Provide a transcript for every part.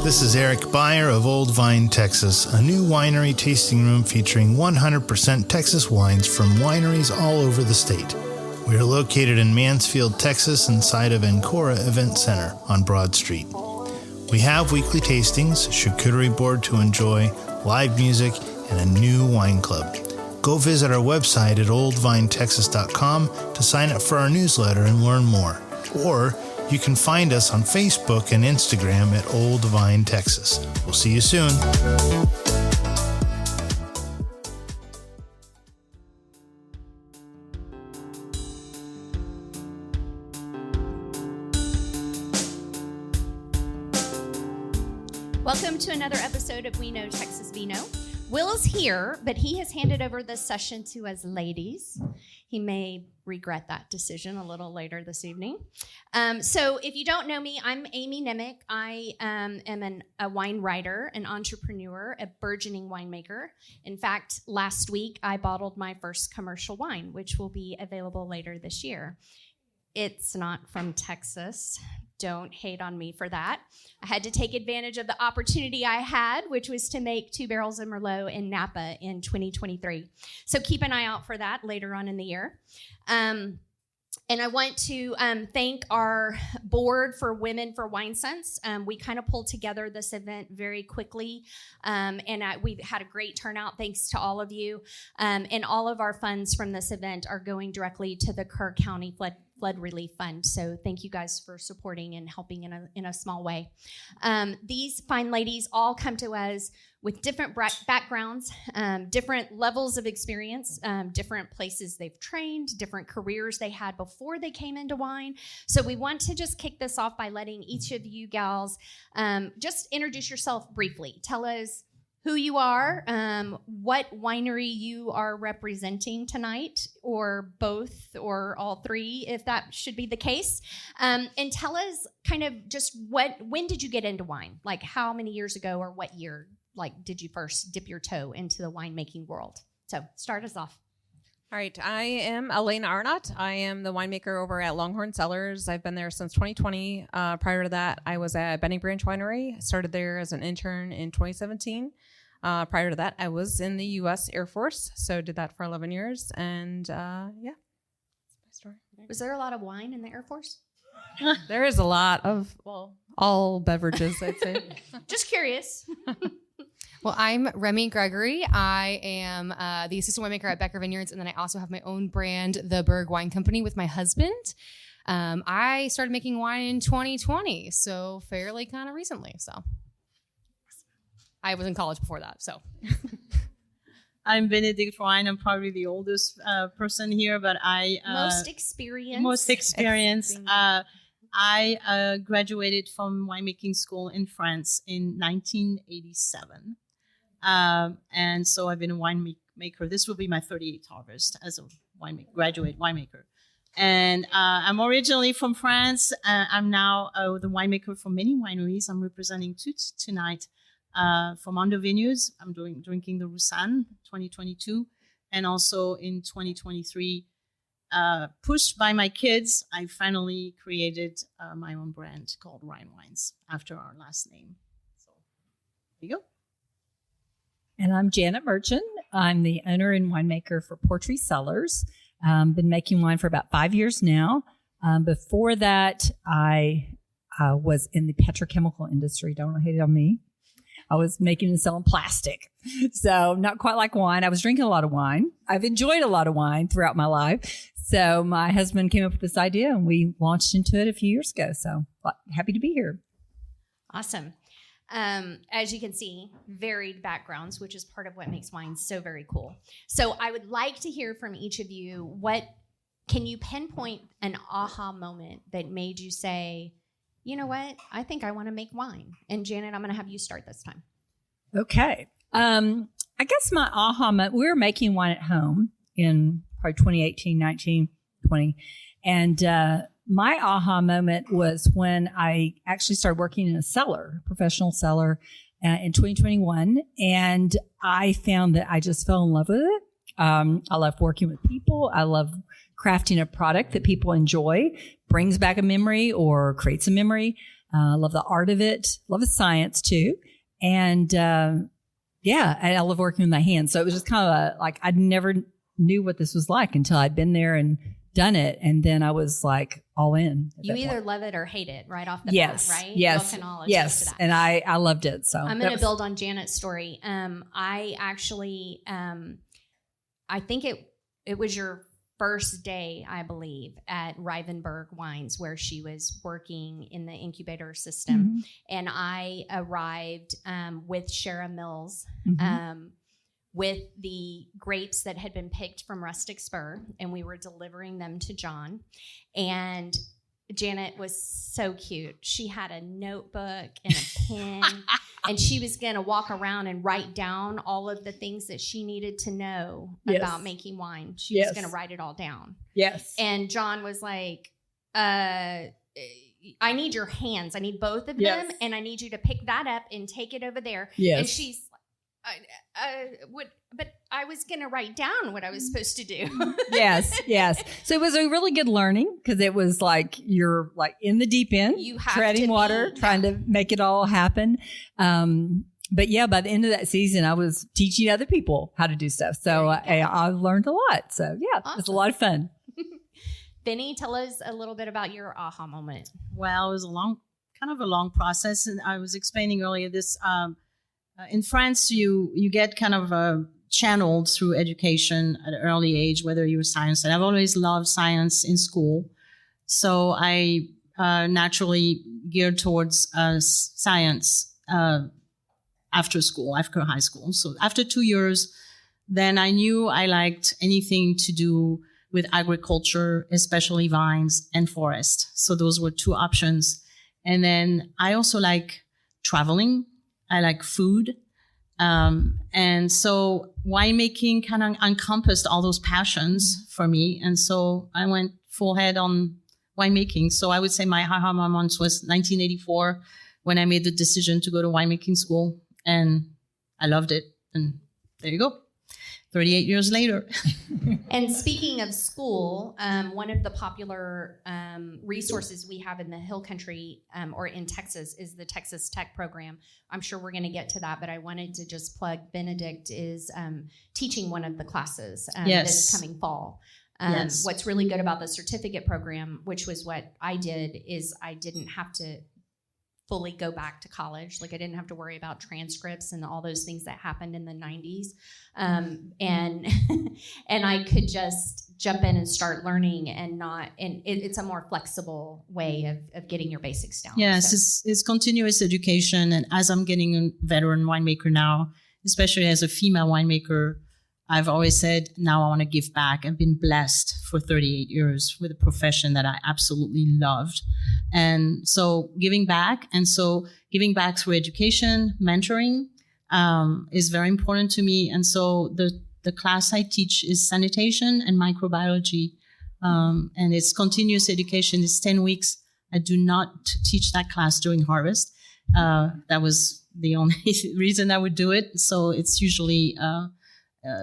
This is Eric Beyer of Old Vine, Texas, a new winery tasting room featuring 100% Texas wines from wineries all over the state. We are located in Mansfield, Texas, inside of Ancora Event Center on Broad Street. We have weekly tastings, charcuterie board to enjoy, live music, and a new wine club. Go visit our website at oldvinetexas.com to sign up for our newsletter and learn more. Or you can find us on Facebook and Instagram at Old Vine, Texas. We'll see you soon. Welcome to another episode of We Know Texas Vino. Will is here, but he has handed over this session to us ladies. He may regret that decision a little later this evening. So if you don't know me, I'm Amie Nemec. I am a wine writer, an entrepreneur, a burgeoning winemaker. In fact, last week I bottled my first commercial wine, which will be available later this year. It's not from Texas. Don't hate on me for that. I had to take advantage of the opportunity I had, which was to make 2 barrels of Merlot in Napa in 2023. So keep an eye out for that later on in the year. And I want to thank our board for Women for Wine Sense. We kind of pulled together this event very quickly, and we've had a great turnout thanks to all of you. And all of our funds from this event are going directly to the Kerr County Flood Relief Fund. So thank you guys for supporting and helping in a small way. These fine ladies all come to us with different backgrounds, different levels of experience, different places they've trained, different careers they had before they came into wine. So we want to just kick this off by letting each of you gals just introduce yourself briefly. Tell us who you are, what winery you are representing tonight, or both, or all three, if that should be the case. And tell us kind of just when did you get into wine? Like how many years ago or what year did you first dip your toe into the winemaking world? So start us off. All right, I am Elena Arnott. I am the winemaker over at Longhorn Cellars. I've been there since 2020. Prior to that, I was at Benning Branch Winery. I started there as an intern in 2017. Prior to that, I was in the U.S. Air Force, so did that for 11 years. And yeah, that's my story. Was there a lot of wine in the Air Force? There is a lot of, all beverages, I'd say. Just curious. Well, I'm Remy Gregory. I am the assistant winemaker at Becker Vineyards, and then I also have my own brand, the Berg Wine Company, with my husband. I started making wine in 2020, so fairly kind of recently. So I was in college before that. So I'm Benedict Ryan. I'm probably the oldest person here, but most experienced. I graduated from winemaking school in France in 1987. And so I've been a winemaker. This will be my 38th harvest as a graduate winemaker. And I'm originally from France. I'm now the winemaker for many wineries. I'm representing two tonight from Under Vineyards. I'm drinking the Roussanne 2022. And also in 2023, pushed by my kids, I finally created my own brand called Rhine Wines after our last name. So there you go. And I'm Janet Merchant. I'm the owner and winemaker for Portree Cellars. Been making wine for about 5 years now. Before that, I was in the petrochemical industry. Don't hate it on me. I was making and selling plastic. So not quite like wine. I was drinking a lot of wine. I've enjoyed a lot of wine throughout my life. So my husband came up with this idea and we launched into it a few years ago. So happy to be here. Awesome. As you can see, varied backgrounds, which is part of what makes wine so very cool. So I would like to hear from each of you, can you pinpoint an aha moment that made you say, you know what, I think I want to make wine? And Janet, I'm going to have you start this time. Okay. I guess my aha moment, we were making wine at home in probably 2018, 19, 20. And my aha moment was when I actually started working in a cellar, professional cellar, in 2021. And I found that I just fell in love with it. I love working with people. I love crafting a product that people enjoy, brings back a memory or creates a memory. I love the art of it. Love the science too. And I love working with my hands. So it was just kind of like I never knew what this was like until I'd been there and done it. And then I was like all in. You either love it or hate it right off the yes, bat, right? Yes. Y'all can all yes. attest to that. And I loved it. So I'm going to build on Janet's story. I actually, I think it was your first day, I believe, at Rivenburg Wines, where she was working in the incubator system. Mm-hmm. And I arrived with Shara Mills, with the grapes that had been picked from Rustic Spur, and we were delivering them to John. And Janet was so cute. She had a notebook and a pen, and she was going to walk around and write down all of the things that she needed to know about making wine. She was going to write it all down. Yes. And John was like, I need your hands. I need both of them, and I need you to pick that up and take it over there. Yes. And she's but I was going to write down what I was supposed to do. Yes. So it was a really good learning because it was like you're like in the deep end, You have treading to water, be- trying to make it all happen. But yeah, by the end of that season, I was teaching other people how to do stuff. So I learned a lot. So yeah, It was a lot of fun. Benny, tell us a little bit about your aha moment. Well, it was kind of a long process, and I was explaining earlier this. In France, you get kind of channeled through education at an early age, whether you're science. And I've always loved science in school, so I naturally geared towards science after school, after high school. So after 2 years, then I knew I liked anything to do with agriculture, especially vines and forest. So those were two options. And then I also like traveling. I like food. And so winemaking kind of encompassed all those passions for me. And so I went full head on winemaking. So I would say my aha moment was 1984 when I made the decision to go to winemaking school, and I loved it. And there you go. 38 years later. And speaking of school, one of the popular resources we have in the Hill Country or in Texas is the Texas Tech program. I'm sure we're going to get to that, but I wanted to just plug Benedict is teaching one of the classes this coming fall. What's really good about the certificate program, which was what I did, is I didn't have to fully go back to college. Like I didn't have to worry about transcripts and all those things that happened in the 90s. And I could just jump in and start learning it's a more flexible way of getting your basics down. Yes, it's continuous education. And as I'm getting a veteran winemaker now, especially as a female winemaker, I've always said, now I want to give back. I've been blessed for 38 years with a profession that I absolutely loved. And so giving back. And so giving back through education, mentoring is very important to me. And so the class I teach is sanitation and microbiology. And it's continuous education. It's 10 weeks. I do not teach that class during harvest. That was the only reason I would do it. So it's usually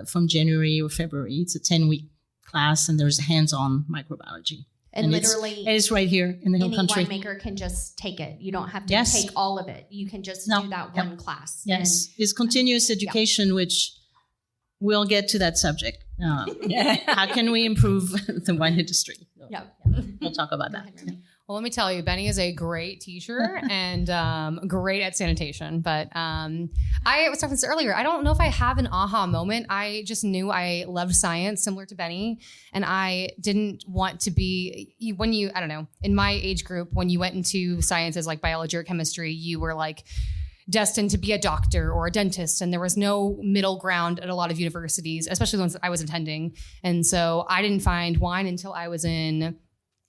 from January or February. It's a 10-week class, and there's hands-on microbiology. And literally, it's right here in the Hill Country. Any winemaker can just take it. You don't have to take all of it. You can just do that one class. Yes, it's continuous education, which we'll get to that subject. How can we improve the wine industry? We'll talk about that. Well, let me tell you, Benny is a great teacher and great at sanitation. But I was talking earlier, I don't know if I have an aha moment. I just knew I loved science, similar to Benny. And I didn't want to be, I don't know, in my age group, when you went into sciences like biology or chemistry, you were like destined to be a doctor or a dentist. And there was no middle ground at a lot of universities, especially the ones that I was attending. And so I didn't find wine until I was in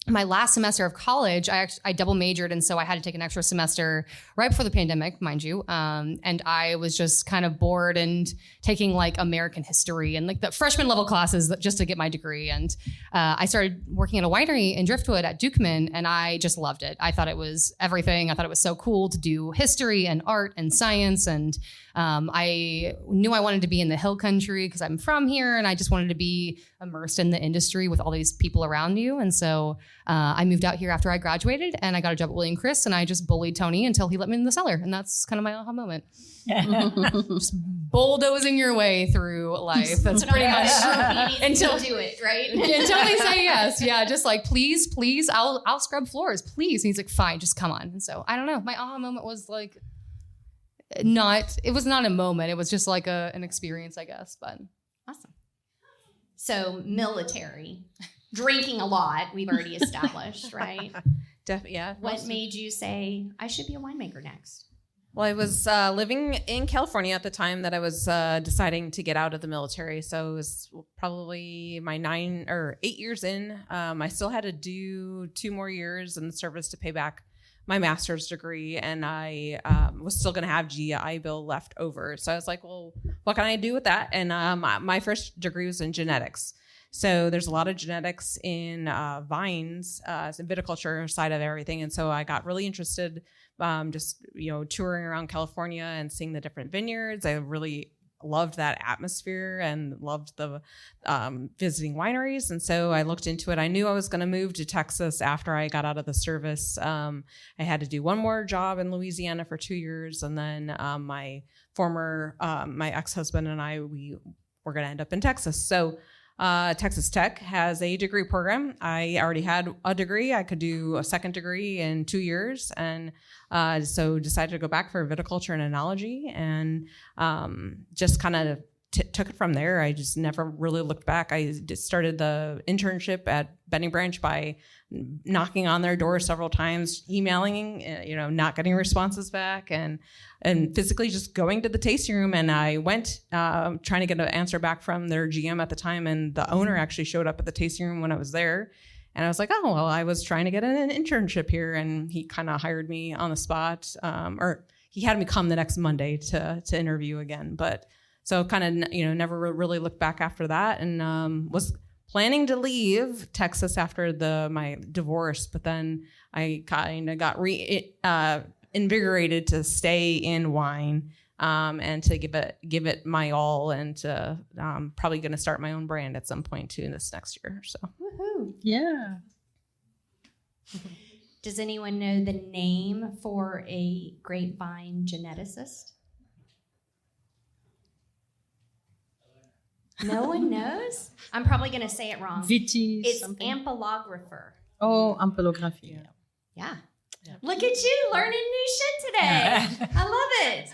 my last semester of college. I double majored, and so I had to take an extra semester right before the pandemic, mind you. And I was just kind of bored and taking like American history and like the freshman level classes just to get my degree. And I started working at a winery in Driftwood at Dukeman, and I just loved it. I thought it was everything. I thought it was so cool to do history and art and science. And I knew I wanted to be in the Hill Country because I'm from here, and I just wanted to be immersed in the industry with all these people around you. And so I moved out here after I graduated, and I got a job at William Chris, and I just bullied Tony until he let me in the cellar, and that's kind of my aha moment. Just bulldozing your way through life. That's pretty much until do it, right? Until they say yes. Yeah, just like, please, I'll scrub floors, please. And he's like, fine, just come on. And so I don't know. My aha moment was like it was not a moment. It was just like an experience, I guess. But awesome. So military, drinking a lot, we've already established, right? Yeah. What made you say, I should be a winemaker next? Well, I was living in California at the time that I was deciding to get out of the military. So it was probably my 9 or 8 years in. I still had to do 2 more years in the service to pay back my master's degree. And I was still going to have GI Bill left over. So I was like, well, what can I do with that? And my first degree was in genetics. So there's a lot of genetics in vines, the viticulture side of everything. And so I got really interested just, touring around California and seeing the different vineyards. I really loved that atmosphere and loved the visiting wineries. And so I looked into it. I knew I was going to move to Texas after I got out of the service. I had to do one more job in Louisiana for 2 years. And then my ex-husband and I, we were going to end up in Texas. So Texas Tech has a degree program. I already had a degree. I could do a second degree in 2 years. And so decided to go back for viticulture and enology, and just kind of took it from there. I just never really looked back. I just started the internship at Benning Branch by knocking on their door several times, emailing, not getting responses back, and physically just going to the tasting room. And I went trying to get an answer back from their GM at the time, and the owner actually showed up at the tasting room when I was there. And I was like, oh, well, I was trying to get an internship here. And he kind of hired me on the spot, or he had me come the next Monday to interview again. But so kind of, never really looked back after that, and was planning to leave Texas after my divorce. But then I kind of got invigorated to stay in wine, and to give it my all, and to probably going to start my own brand at some point too this next year. So, woohoo! Yeah. Does anyone know the name for a grapevine geneticist? No one knows? I'm probably going to say it wrong. Vitis. It's something. ampelographer. Oh, ampelography. Yeah. Look at you learning new shit today. I love it.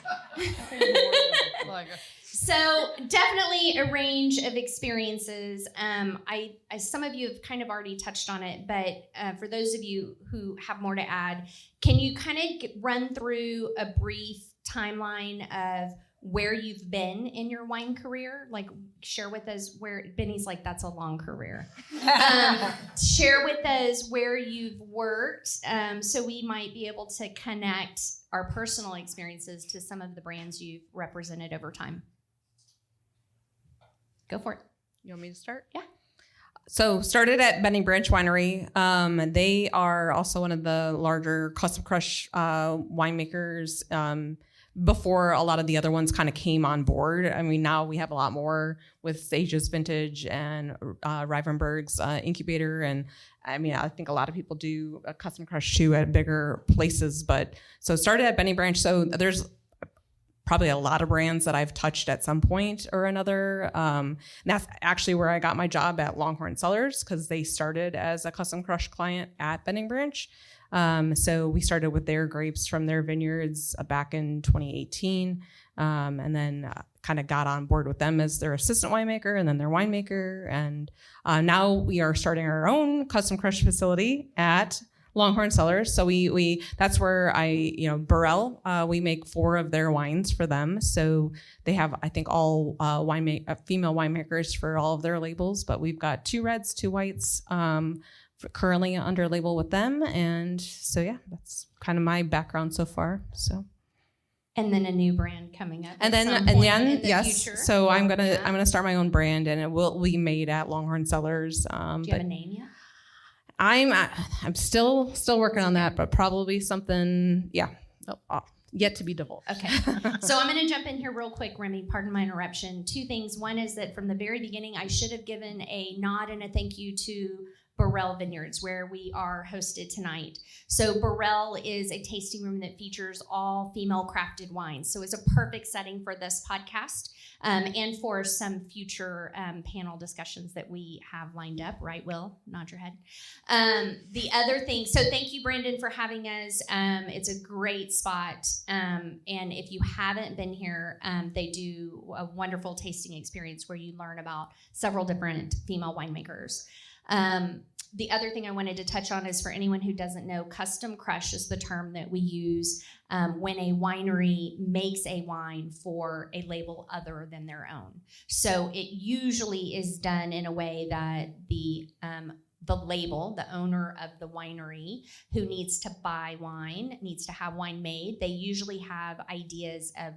So definitely a range of experiences. Some of you have kind of already touched on it, but for those of you who have more to add, can you kind of run through a brief timeline of where you've been in your wine career? Like, share with us where Benny's like, that's a long career. Share with us where you've worked, so we might be able to connect our personal experiences to some of the brands you've represented over time. Go for it. You want me to start? Yeah. So started at Benning Branch Winery. They are also one of the larger custom crush winemakers. Before a lot of the other ones kind of came on board. I mean, now we have a lot more with Asia's Vintage and Rivenberg's incubator. And I mean, I think a lot of people do a custom crush too at bigger places. But so started at Benning Branch. So there's probably a lot of brands that I've touched at some point or another. And that's actually where I got my job at Longhorn Cellars, because they started as a custom crush client at Benning Branch. So we started with their grapes from their vineyards back in 2018, and then kind of got on board with them as their assistant winemaker and then their winemaker. And now we are starting our own custom crush facility at Longhorn Cellars. So we that's where Barelle, we make 4 of their wines for them. So they have, I think, all female winemakers for all of their labels, but we've got 2 reds, 2 whites, currently under label with them. And so, yeah, that's kind of my background so far. So, and then a new brand coming up. And then yes. Future. So I'm gonna start my own brand, and it will be made at Longhorn Cellars. Do you have a name yet? I'm still working on that, but probably something, yet to be divulged. Okay. So I'm going to jump in here real quick, Remy. Pardon my interruption. 2 things. One is that from the very beginning, I should have given a nod and a thank you to Barelle Vineyards, where we are hosted tonight. So Barelle is a tasting room that features all female crafted wines. So it's a perfect setting for this podcast and for some future panel discussions that we have lined up. Right, Will? Nod your head. The other thing, so thank you, Brandon, for having us. It's a great spot. And if you haven't been here, they do a wonderful tasting experience where you learn about several different female winemakers. The other thing I wanted to touch on is, for anyone who doesn't know, custom crush is the term that we use when a winery makes a wine for a label other than their own. So it usually is done in a way that the label, the owner of the winery who needs to buy wine, needs to have wine made. They usually have ideas of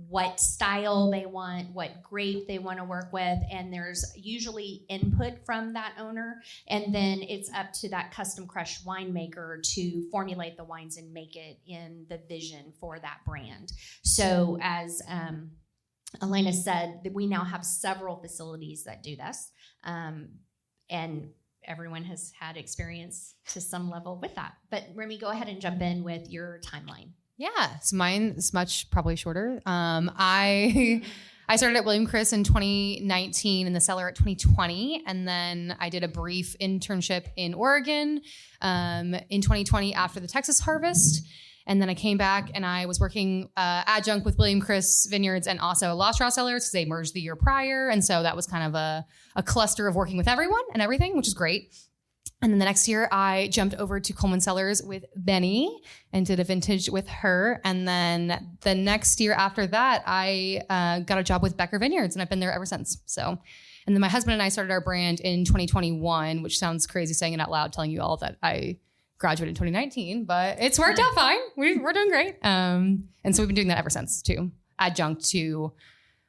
what style they want, what grape they want to work with, and there's usually input from that owner, and then it's up to that custom crush winemaker to formulate the wines and make it in the vision for that brand. So as Elena said, we now have several facilities that do this, and everyone has had experience to some level with that. But Remy, go ahead and jump in with your timeline. Yeah, so mine is much probably shorter. I started at William Chris in 2019 in the cellar at 2020, and then I did a brief internship in Oregon in 2020 after the Texas harvest. And then I came back and I was working adjunct with William Chris Vineyards and also Lost Straw Cellars because they merged the year prior. And so that was kind of a cluster of working with everyone and everything, which is great. And then the next year, I jumped over to Coleman Cellars with Benny and did a vintage with her. And then the next year after that, I got a job with Becker Vineyards, and I've been there ever since. So, and then my husband and I started our brand in 2021, which sounds crazy saying it out loud, telling you all that I graduated in 2019, but it's worked out fine. We're doing great. And so we've been doing that ever since, too, adjunct to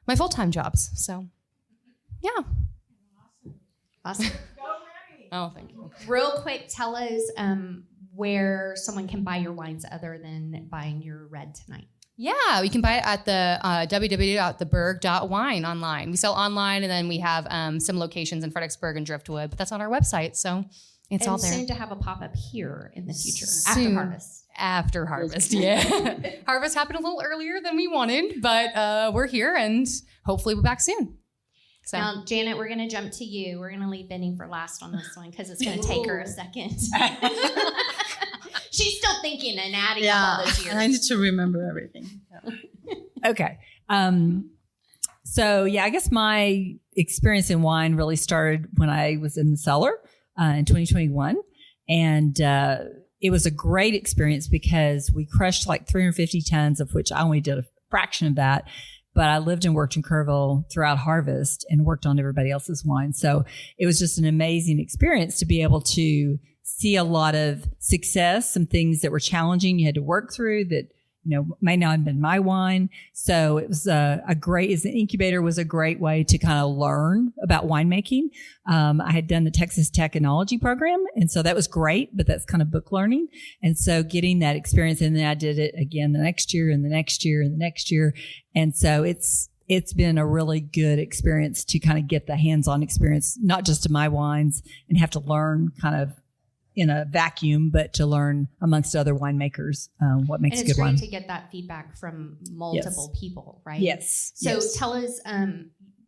my full-time jobs. So, yeah. Awesome. Oh, thank you. Real quick, tell us where someone can buy your wines other than buying your red tonight. Yeah, you can buy it at the www.theberg.wine online. We sell online, and then we have some locations in Fredericksburg and Driftwood, but that's on our website, so it's all there. And soon to have a pop-up here in the future, soon. After harvest, yeah. Harvest happened a little earlier than we wanted, but we're here, and hopefully we're back soon. So. Now, Janet, we're going to jump to you. We're going to leave Benny for last on this one because it's going to take her a second. She's still thinking and adding up all those years. I need to remember everything. Yeah. Okay. So, I guess my experience in wine really started when I was in the cellar in 2021. And it was a great experience because we crushed like 350 tons, of which I only did a fraction of that. But I lived and worked in Kerrville throughout harvest and worked on everybody else's wine. So it was just an amazing experience to be able to see a lot of success, some things that were challenging you had to work through that, may not have been my wine. So it was as an incubator was a great way to kind of learn about winemaking. I had done the Texas Technology program, and so that was great, but that's kind of book learning. And so getting that experience, and then I did it again the next year and the next year and the next year. And so it's been a really good experience to kind of get the hands-on experience, not just to my wines and have to learn kind of in a vacuum, but to learn amongst other winemakers what makes a good wine. And it's great to get that feedback from multiple people, right? Yes. So tell us,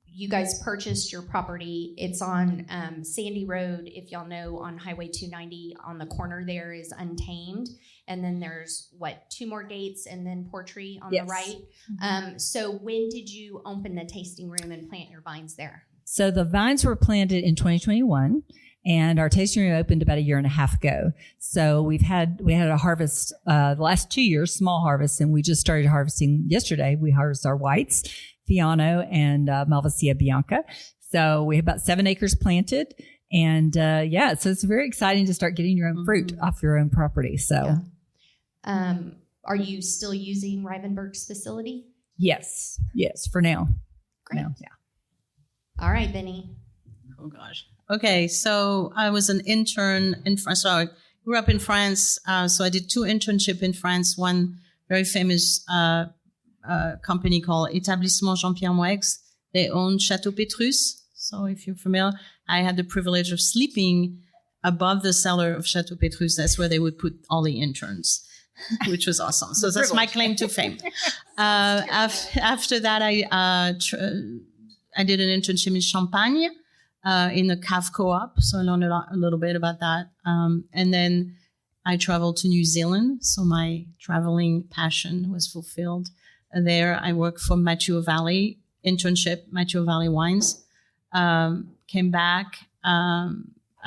you guys purchased your property. It's on Sandy Road, if y'all know, on Highway 290. On the corner there is Untamed. And then there's, 2 more gates and then Portree on the right. So when did you open the tasting room and plant your vines there? So the vines were planted in 2021. And our tasting room opened about a year and a half ago. So we had a harvest the last 2 years, small harvest, and we just started harvesting yesterday. We harvested our whites, Fiano and Malvasia Bianca. So we have about 7 acres planted. And so it's very exciting to start getting your own fruit off your own property. So, are you still using Rivenberg's facility? Yes, for now. Great. Yeah. All right, Benny. Oh gosh. Okay, so I was an intern in France. So I grew up in France. So I did 2 internships in France. One very famous company called Établissement Jean-Pierre Mouex. They own Chateau Pétrus. So if you're familiar, I had the privilege of sleeping above the cellar of Chateau Petrus. That's where they would put all the interns, which was awesome. So that's my claim to fame. After that, I did an internship in Champagne in the Cave Co-op. So I learned a little bit about that. And then I traveled to New Zealand. So my traveling passion was fulfilled. There, I worked for Mathieu Valley, internship, Mathieu Valley Wines. Came back.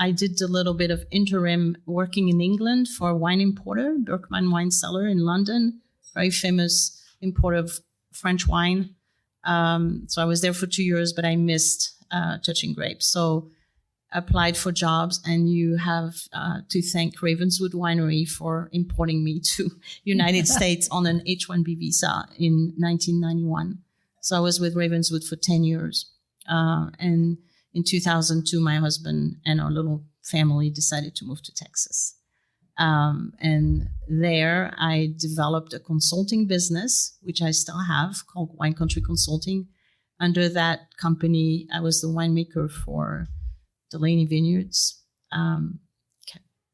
I did a little bit of interim working in England for a wine importer, Berkman Wine Cellar in London, very famous importer of French wine. So I was there for 2 years, but I missed touching grapes. So applied for jobs, and you have to thank Ravenswood Winery for importing me to United States on an H-1B visa in 1991. So I was with Ravenswood for 10 years. And in 2002, my husband and our little family decided to move to Texas. And there I developed a consulting business, which I still have, called Wine Country Consulting. Under that company, I was the winemaker for Delaney Vineyards,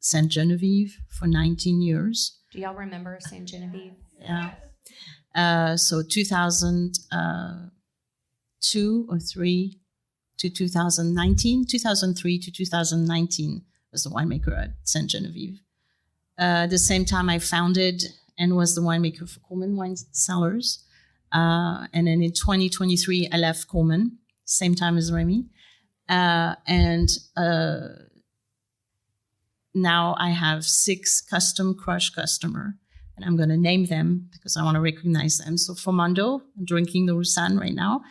Saint Genevieve for 19 years. Do y'all remember Saint Genevieve? Yeah. So 2002 or 3 to 2019, 2003 to 2019 was the winemaker at Saint Genevieve. At the same time, I founded and was the winemaker for Coleman Wine Cellars. And then in 2023, I left Coleman, same time as Remy. And now I have 6 custom crush customers, and I'm going to name them because I want to recognize them. So Formando, I'm drinking the Roussanne right now,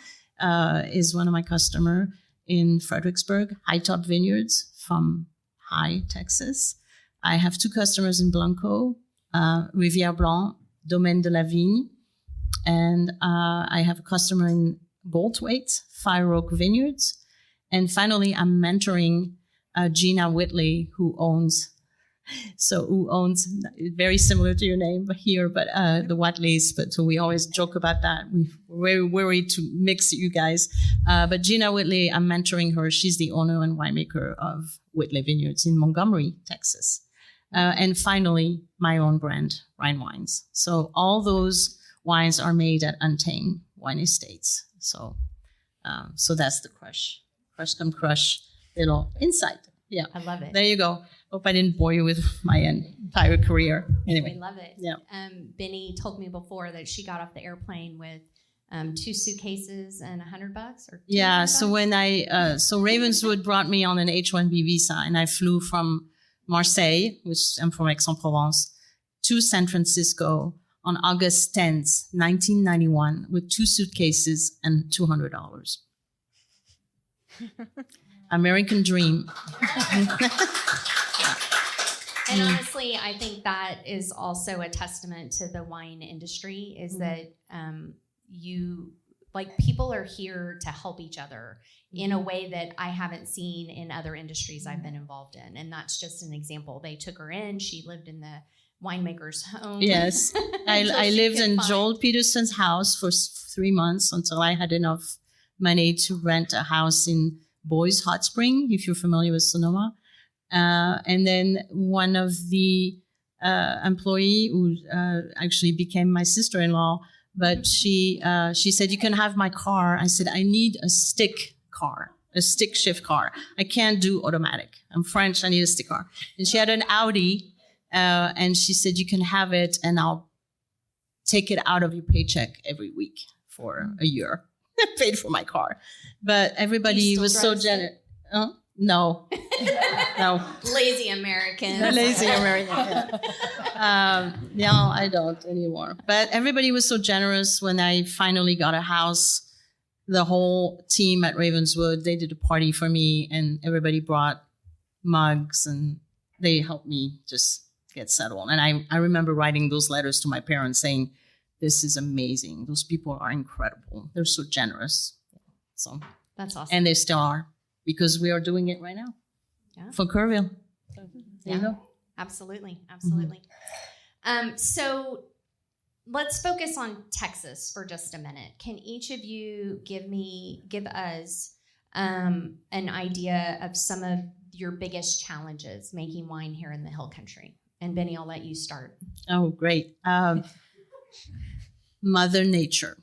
is one of my customers in Fredericksburg. High Top Vineyards from High, Texas. I have 2 customers in Blanco, Rivière Blanc, Domaine de la Vigne, and I have a customer in Goldthwaite, Fire Oak Vineyards. And finally, I'm mentoring Gina Whitley, who owns, very similar to your name here, but the Whatleys. But so we always joke about that. We're very worried to mix you guys. But Gina Whitley, I'm mentoring her. She's the owner and winemaker of Whitley Vineyards in Montgomery, Texas. And finally, my own brand, Rhine Wines. So all those wines are made at Untamed Wine Estates. So that's the crush. Crush come crush, little insight. Yeah. I love it. There you go. Hope I didn't bore you with my entire career. Anyway. We love it. Yeah. Benny told me before that she got off the airplane with 2 suitcases and $100 or yeah. $200? So when so Ravenswood brought me on an H-1B visa, and I flew from Marseille, which I'm from Aix-en-Provence, to San Francisco on August 10th, 1991, with 2 suitcases and $200. American dream. And honestly, I think that is also a testament to the wine industry, is that people are here to help each other in a way that I haven't seen in other industries I've been involved in. And that's just an example. They took her in. She lived in the winemaker's home. Yes. I lived in Joel Peterson's house for 3 months until I had enough money to rent a house in Boys Hot Spring, if you're familiar with Sonoma. And then one of the employee who actually became my sister-in-law, but she said, "You can have my car." I said, "I need a stick car, a stick shift car. I can't do automatic. I'm French. I need a stick car." And she had an Audi, and she said, "You can have it, and I'll take it out of your paycheck every week for a year." Paid for my car. But everybody was so generous. No. No. Lazy Americans. Lazy American. Yeah. No, I don't anymore. But everybody was so generous when I finally got a house. The whole team at Ravenswood, they did a party for me, and everybody brought mugs, and they helped me just get settled. And I remember writing those letters to my parents saying, "This is amazing. Those people are incredible. They're so generous." So that's awesome. And they still are, because we are doing it right now. Yeah. For Kerrville. There you go. Absolutely. Absolutely. So let's focus on Texas for just a minute. Can each of you give us an idea of some of your biggest challenges making wine here in the Hill Country? And Benny, I'll let you start. Oh, great. Mother Nature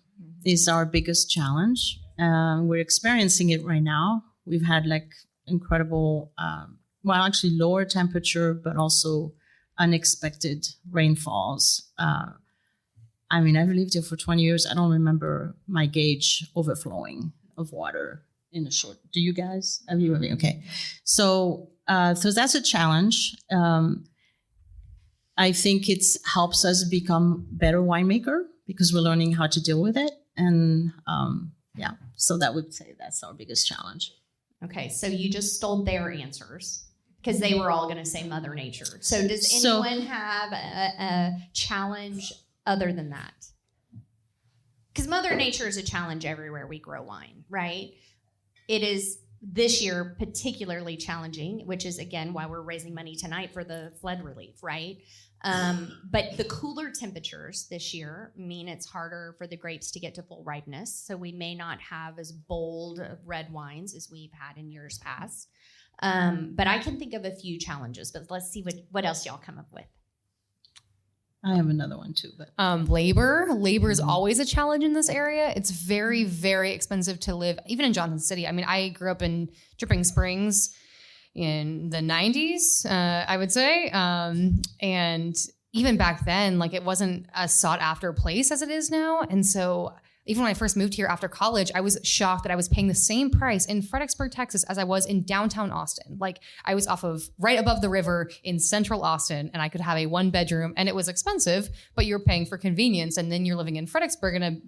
is our biggest challenge. We're experiencing it right now. We've had like incredible, actually lower temperature, but also unexpected rainfalls. I've lived here for 20 years. I don't remember my gauge overflowing of water in a short. Do you guys? Have you? Okay. So that's a challenge. I think it helps us become better winemaker because we're learning how to deal with it. And so that would say that's our biggest challenge. Okay, so you just stole their answers because they were all going to say Mother Nature. So does anyone have a challenge other than that? Because Mother Nature is a challenge everywhere we grow wine, right? It is this year particularly challenging, which is, again, why we're raising money tonight for the flood relief, right? But the cooler temperatures this year mean it's harder for the grapes to get to full ripeness. So we may not have as bold of red wines as we've had in years past. But I can think of a few challenges, but let's see what else y'all come up with. I have another one too, but labor is always a challenge in this area. It's very, very expensive to live, even in Johnson City. I grew up in Dripping Springs in the 90s, I would say. And even back then, it wasn't a sought after place as it is now. And so even when I first moved here after college, I was shocked that I was paying the same price in Fredericksburg, Texas, as I was in downtown Austin. I was off of right above the river in central Austin, and I could have a 1-bedroom, and it was expensive, but you're paying for convenience. And then you're living in Fredericksburg in a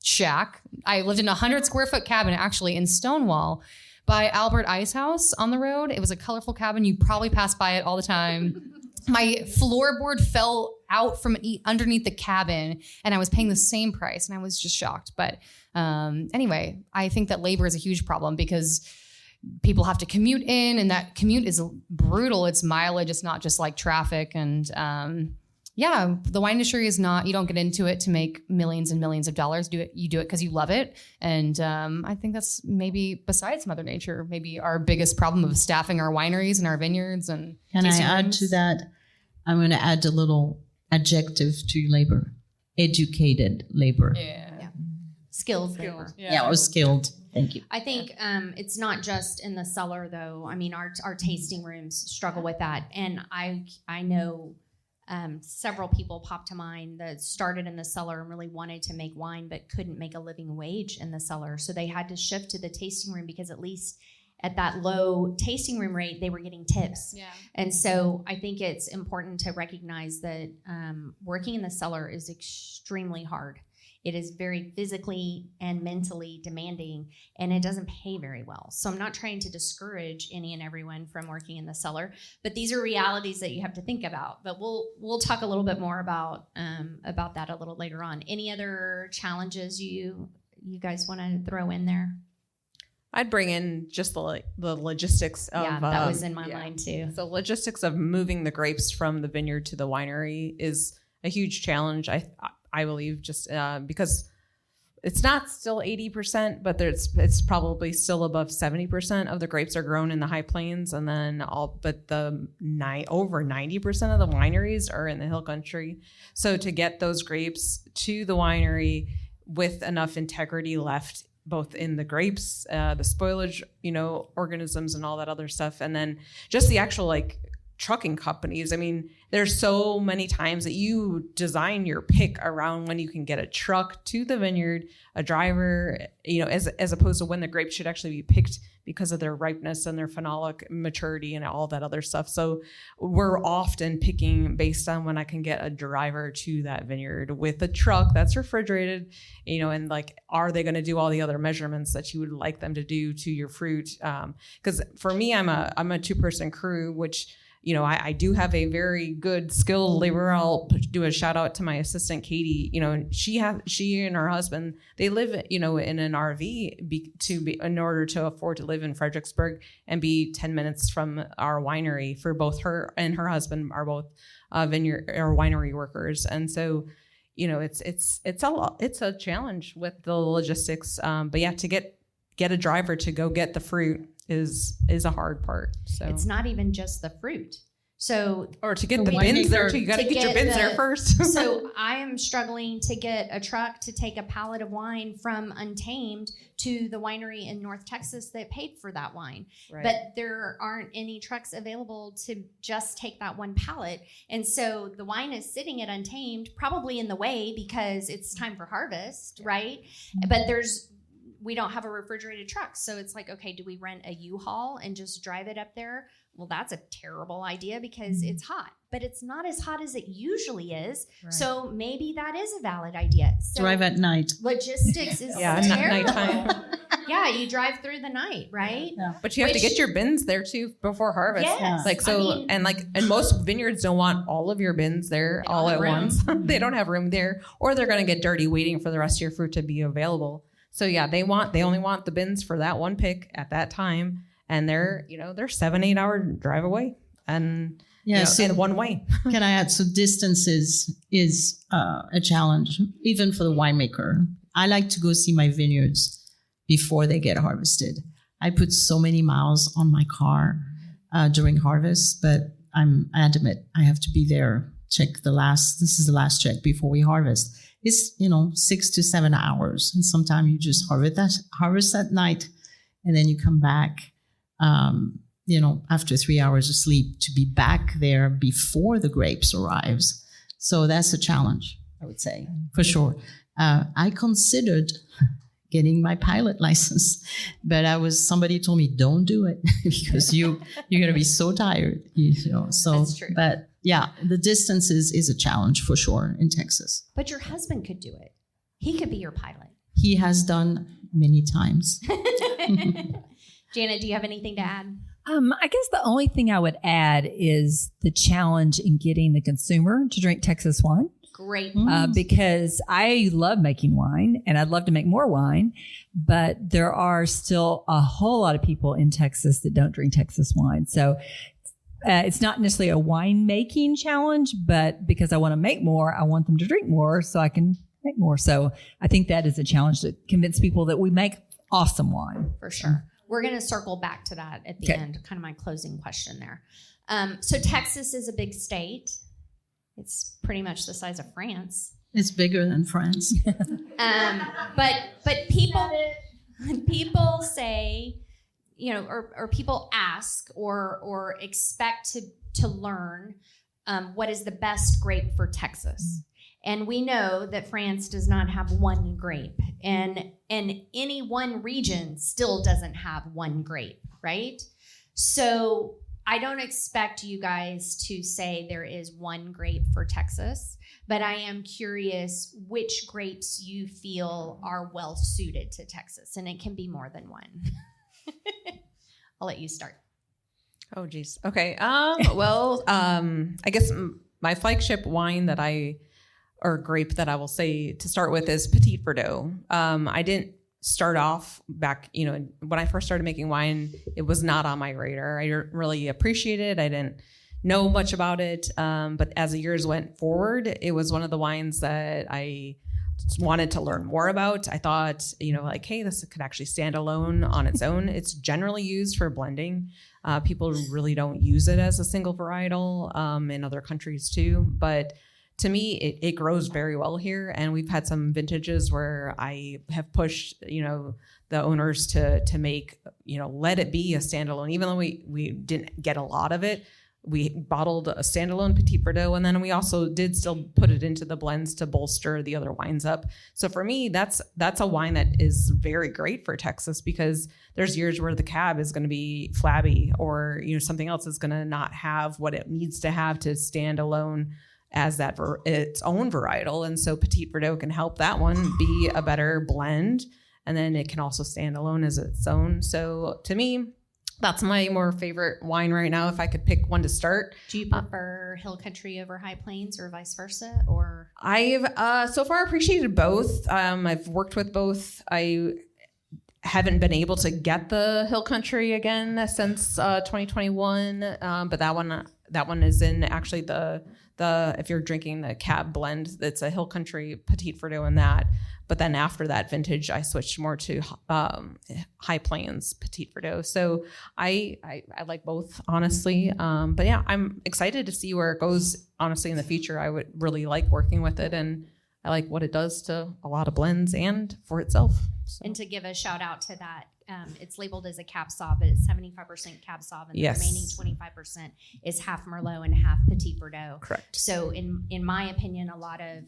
shack. I lived in a 100-square-foot cabin, actually, in Stonewall by Albert Ice House on the road. It was a colorful cabin. You probably pass by it all the time. My floorboard fell out from underneath the cabin, and I was paying the same price, and I was just shocked. But anyway, I think that labor is a huge problem because people have to commute in, and that commute is brutal. It's mileage. It's not just like traffic. And the wine industry is not, you don't get into it to make millions and millions of dollars. You do it because you love it. And I think that's maybe, besides Mother Nature, maybe our biggest problem of staffing our wineries and our vineyards. And can I add to that? I'm going to add a little adjective to labor: educated labor. Yeah. Skilled labor. Yeah, or skilled. Thank you. I think it's not just in the cellar, though. Our tasting rooms struggle with that, and I know several people pop to mind that started in the cellar and really wanted to make wine, but couldn't make a living wage in the cellar, so they had to shift to the tasting room because at least at that low tasting room rate, they were getting tips. Yeah. And so I think it's important to recognize that working in the cellar is extremely hard. It is very physically and mentally demanding, and it doesn't pay very well. So I'm not trying to discourage any and everyone from working in the cellar, but these are realities that you have to think about. But we'll talk a little bit more about that a little later on. Any other challenges you guys want to throw in there? I'd bring in just the logistics of... Yeah, that was in my mind too. So logistics of moving the grapes from the vineyard to the winery is a huge challenge, I believe, just because it's not still 80%, but it's probably still above 70% of the grapes are grown in the high plains, and then over 90% of the wineries are in the hill country. So to get those grapes to the winery with enough integrity left, both in the grapes, the spoilage, organisms and all that other stuff. And then just the actual trucking companies. There's so many times that you design your pick around when you can get a truck to the vineyard, a driver, as opposed to when the grapes should actually be picked because of their ripeness and their phenolic maturity and all that other stuff. So we're often picking based on when I can get a driver to that vineyard with a truck that's refrigerated, and are they going to do all the other measurements that you would like them to do to your fruit? Because for me, I'm a 2-person crew, which I do have a very good skilled laborer. I'll do a shout out to my assistant, Katie. She and her husband, they live, in an RV in order to afford to live in Fredericksburg and be 10 minutes from our winery. For both her and her husband are both vineyard or winery workers, and so it's a challenge with the logistics. But yeah, to get a driver to go get the fruit is a hard part. So It's not even just the fruit. So or to get the winemaker- bins there too. You got to get your bins there first. So I am struggling to get a truck to take a pallet of wine from Untamed to the winery in North Texas that paid for that wine. Right. But there aren't any trucks available to just take that one pallet. And so the wine is sitting at Untamed, probably in the way because it's time for harvest, right? But we don't have a refrigerated truck. So it's like, okay, do we rent a U-Haul and just drive it up there? Well, that's a terrible idea because it's hot, but it's not as hot as it usually is. Right. So maybe that is a valid idea. So Drive at night. logistics is Yeah, terrible. nighttime. Yeah, you drive through the night, right? Yeah. But you have to get your bins there too before harvest. Yes. Like so, I mean- and most vineyards don't want all of your bins there They don't all have at room. once. They don't have room there, or they're going to get dirty waiting for the rest of your fruit to be available. So yeah, they only want the bins for that one pick at that time, and they're 7-8 hour drive away, and in one way. Can I add? So distance is a challenge, even for the winemaker. I like to go see my vineyards before they get harvested. I put so many miles on my car during harvest, but I'm adamant I have to be there. This is the last check before we harvest. It's 6 to 7 hours, and sometimes you just harvest that night, and then you come back. After 3 hours of sleep to be back there before the grapes arrives. So that's a challenge, I would say, for sure. I considered getting my pilot license, but somebody told me, don't do it because you're going to be so tired, So, That's true. But yeah, the distance is a challenge for sure in Texas. But your husband could do it. He could be your pilot. He has done many times. Janet, do you have anything to add? I guess the only thing I would add is the challenge in getting the consumer to drink Texas wine. Great. Because I love making wine and I'd love to make more wine, but there are still a whole lot of people in Texas that don't drink Texas wine. So it's not necessarily a wine making challenge, but because I want to make more, I want them to drink more so I can make more. So I think that is a challenge to convince people that we make awesome wine. For sure. We're going to circle back to that at the end, kind of my closing question there. So Texas is a big state. It's pretty much the size of France. It's bigger than France. But people say, or people ask or expect to learn what is the best grape for Texas. And we know that France does not have one grape, and any one region still doesn't have one grape, right? So I don't expect you guys to say there is one grape for Texas, but I am curious which grapes you feel are well suited to Texas, and it can be more than one. I'll let you start. Oh, geez. Okay. I guess my flagship wine or grape that I will say to start with is Petit Verdot. I didn't start off back, when I first started making wine, it was not on my radar. I didn't really appreciate it. I didn't know much about it. But as the years went forward, it was one of the wines that I wanted to learn more about. I thought, hey, this could actually stand alone on its own. It's generally used for blending. People really don't use it as a single varietal in other countries too. But to me, it grows very well here. And we've had some vintages where I have pushed, the owners to make, let it be a standalone. Even though we didn't get a lot of it, we bottled a standalone Petit Verdot, and then we also did still put it into the blends to bolster the other wines up. So for me, that's a wine that is very great for Texas, because there's years where the cab is going to be flabby, or something else is going to not have what it needs to have to stand alone as that its own varietal. And so Petit Verdot can help that one be a better blend, and then it can also stand alone as its own. So to me, that's my more favorite wine right now, if I could pick one to start. Do you prefer Hill Country over High Plains, or vice versa? Or I've so far appreciated both. I've worked with both. I haven't been able to get the Hill Country again since 2021, but that one is in actually the if you're drinking the Cab blend, it's a Hill Country Petite Verdot in that. But then after that vintage, I switched more to High Plains Petite Verdot. So I like both, honestly. But yeah, I'm excited to see where it goes. Honestly, in the future, I would really like working with it, and I like what it does to a lot of blends and for itself. So. And to give a shout out to that, it's labeled as a Cab Sauv, but it's 75% Cab Sauv, and Yes. the remaining 25% is half Merlot and half Petit Verdot. Correct. So in my opinion, a lot of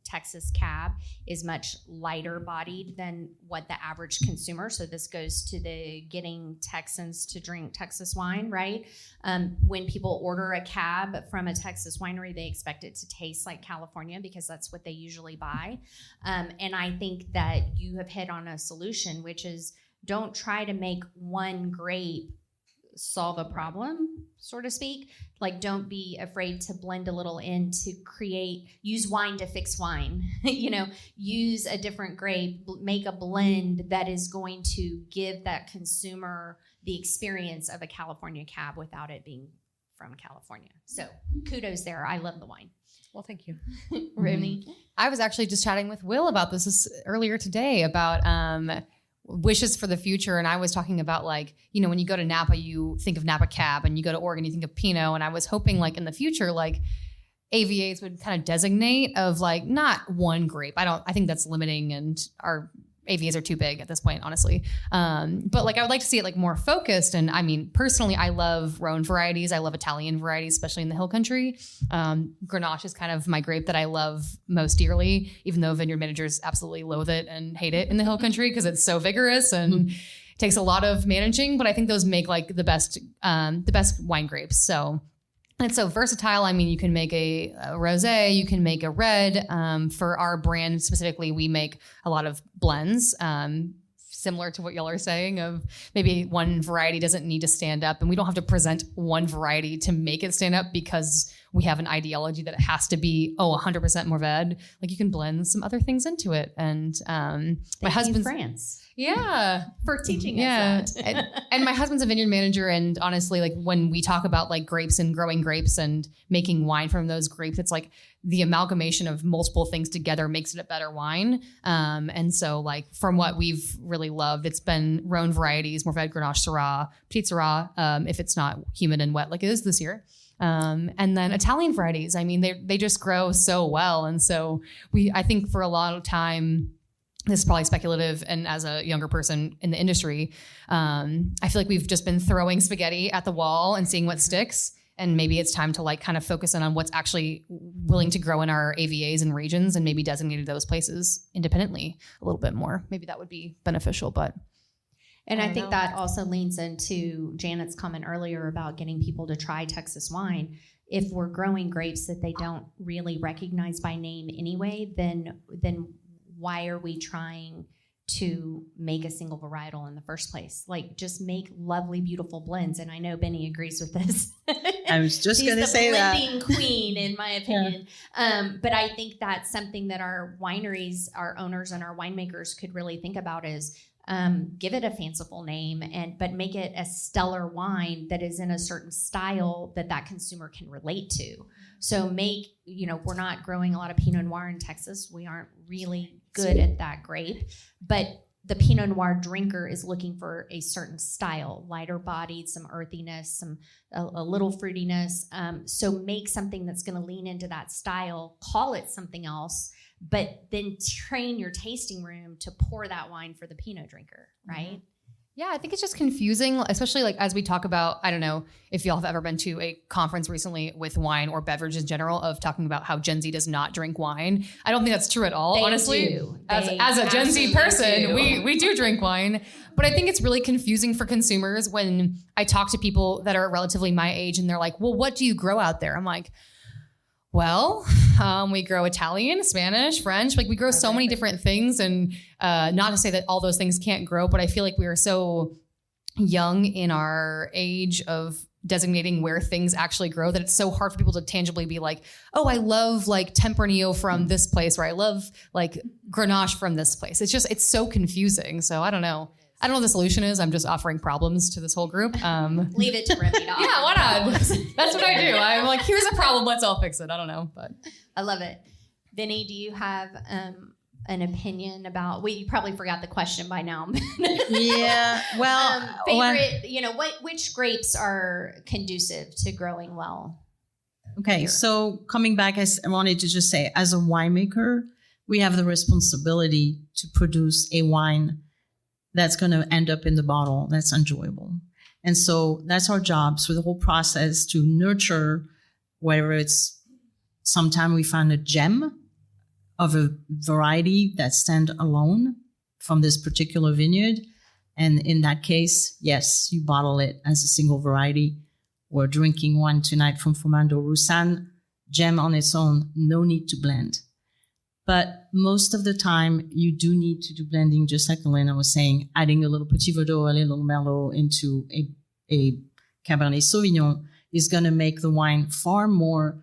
Texas Cab is much lighter bodied than what the average consumer. So this goes to the getting Texans to drink Texas wine, right? When people order a Cab from a Texas winery, they expect it to taste like California because that's what they usually buy. And I think that you have hit on a solution, which is don't try to make one grape solve a problem, so to speak. Like, don't be afraid to blend a little in to use wine to fix wine. Use a different grape, make a blend that is going to give that consumer the experience of a California Cab without it being from California. So kudos there. I love the wine. Well, thank you. Remy? I was actually just chatting with Will about this earlier today about wishes for the future. And I was talking about when you go to Napa, you think of Napa Cab, and you go to Oregon, you think of Pinot. And I was hoping in the future, AVAs would kind of designate of not one grape. I think that's limiting, and our AVAs are too big at this point, honestly. But I would like to see it more focused. And I mean, personally, I love Rhone varieties. I love Italian varieties, especially in the Hill Country. Grenache is kind of my grape that I love most dearly, even though vineyard managers absolutely loathe it and hate it in the Hill Country because it's so vigorous and takes a lot of managing. But I think those make the best wine grapes. So. And it's so versatile. I mean, you can make a rosé, you can make a red. For our brand specifically, we make a lot of blends, similar to what y'all are saying of maybe one variety doesn't need to stand up, and we don't have to present one variety to make it stand up because we have an ideology that it has to be 100% Mourvèdre. You can blend some other things into it. And my husband's France. Yeah. For teaching us that. and my husband's a vineyard manager. And honestly, when we talk about grapes and growing grapes and making wine from those grapes, it's the amalgamation of multiple things together makes it a better wine. And so from what we've really loved, it's been Rhone varieties, Mourvèdre, Grenache, Syrah, Petit Syrah, if it's not humid and wet like it is this year. And then Italian varieties. I mean, they just grow so well. And so I think for a lot of time, this is probably speculative, and as a younger person in the industry, I feel like we've just been throwing spaghetti at the wall and seeing what sticks. And maybe it's time to kind of focus in on what's actually willing to grow in our AVAs and regions, and maybe designate those places independently a little bit more. Maybe that would be beneficial, but. And I think that also leans into Janet's comment earlier about getting people to try Texas wine. If we're growing grapes that they don't really recognize by name anyway, then why are we trying to make a single varietal in the first place? just make lovely, beautiful blends. And I know Benny agrees with this. I was just going to say that. She's the blending queen, in my opinion. Yeah. But I think that's something that our wineries, our owners, and our winemakers could really think about is give it a fanciful name, but make it a stellar wine that is in a certain style that consumer can relate to. So we're not growing a lot of Pinot Noir in Texas. We aren't really good at that grape, but the Pinot Noir drinker is looking for a certain style, lighter bodied, some earthiness, a little fruitiness. So make something that's going to lean into that style, call it something else, but then train your tasting room to pour that wine for the Pinot drinker, right? Mm-hmm. Yeah, I think it's just confusing, especially as we talk about, I don't know if y'all have ever been to a conference recently with wine or beverage in general of talking about how Gen Z does not drink wine. I don't think that's true at all, they honestly. Do. As a Gen Z person, we do drink wine. But I think it's really confusing for consumers when I talk to people that are relatively my age and they're like, well, what do you grow out there? I'm like, well, we grow Italian, Spanish, French. We grow so many different things, and not to say that all those things can't grow, but I feel like we are so young in our age of designating where things actually grow that it's so hard for people to tangibly be like, oh, I love Tempranillo from this place, or I love Grenache from this place. It's so confusing. So I don't know. I don't know what the solution is. I'm just offering problems to this whole group. Leave it to Remy. Yeah, why not? That's what I do. I'm like, here's a problem. Let's all fix it. I don't know, but I love it. Vinny, do you have an opinion about? You probably forgot the question by now. Yeah. Well, which grapes are conducive to growing well? okay. Here. So coming back, I wanted to just say, as a winemaker, we have the responsibility to produce a wine that's going to end up in the bottle that's enjoyable. And so that's our job. So the whole process to nurture, whether it's sometime we find a gem of a variety that stand alone from this particular vineyard. And in that case, yes, you bottle it as a single variety. We're drinking one tonight from Fumando Roussan, gem on its own, no need to blend. But most of the time, you do need to do blending, just like Elena was saying, adding a little Petit Verdot, a little Merlot into a Cabernet Sauvignon is going to make the wine far more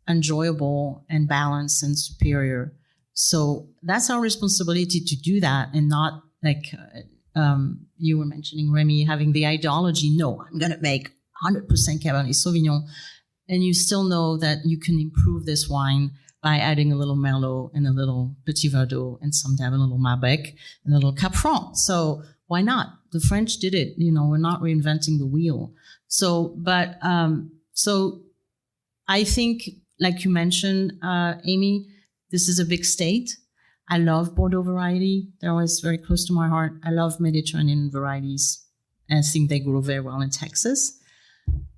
enjoyable and balanced and superior. So that's our responsibility to do that, and not like you were mentioning, Remy, having the ideology, no, I'm going to make 100% Cabernet Sauvignon. And you still know that you can improve this wine by adding a little Merlot and a little Petit Verdot and sometimes a little Malbec and a little Cap Franc. So why not? The French did it. We're not reinventing the wheel. So I think, like you mentioned, Amie, this is a big state. I love Bordeaux variety. They're always very close to my heart. I love Mediterranean varieties. And I think they grow very well in Texas.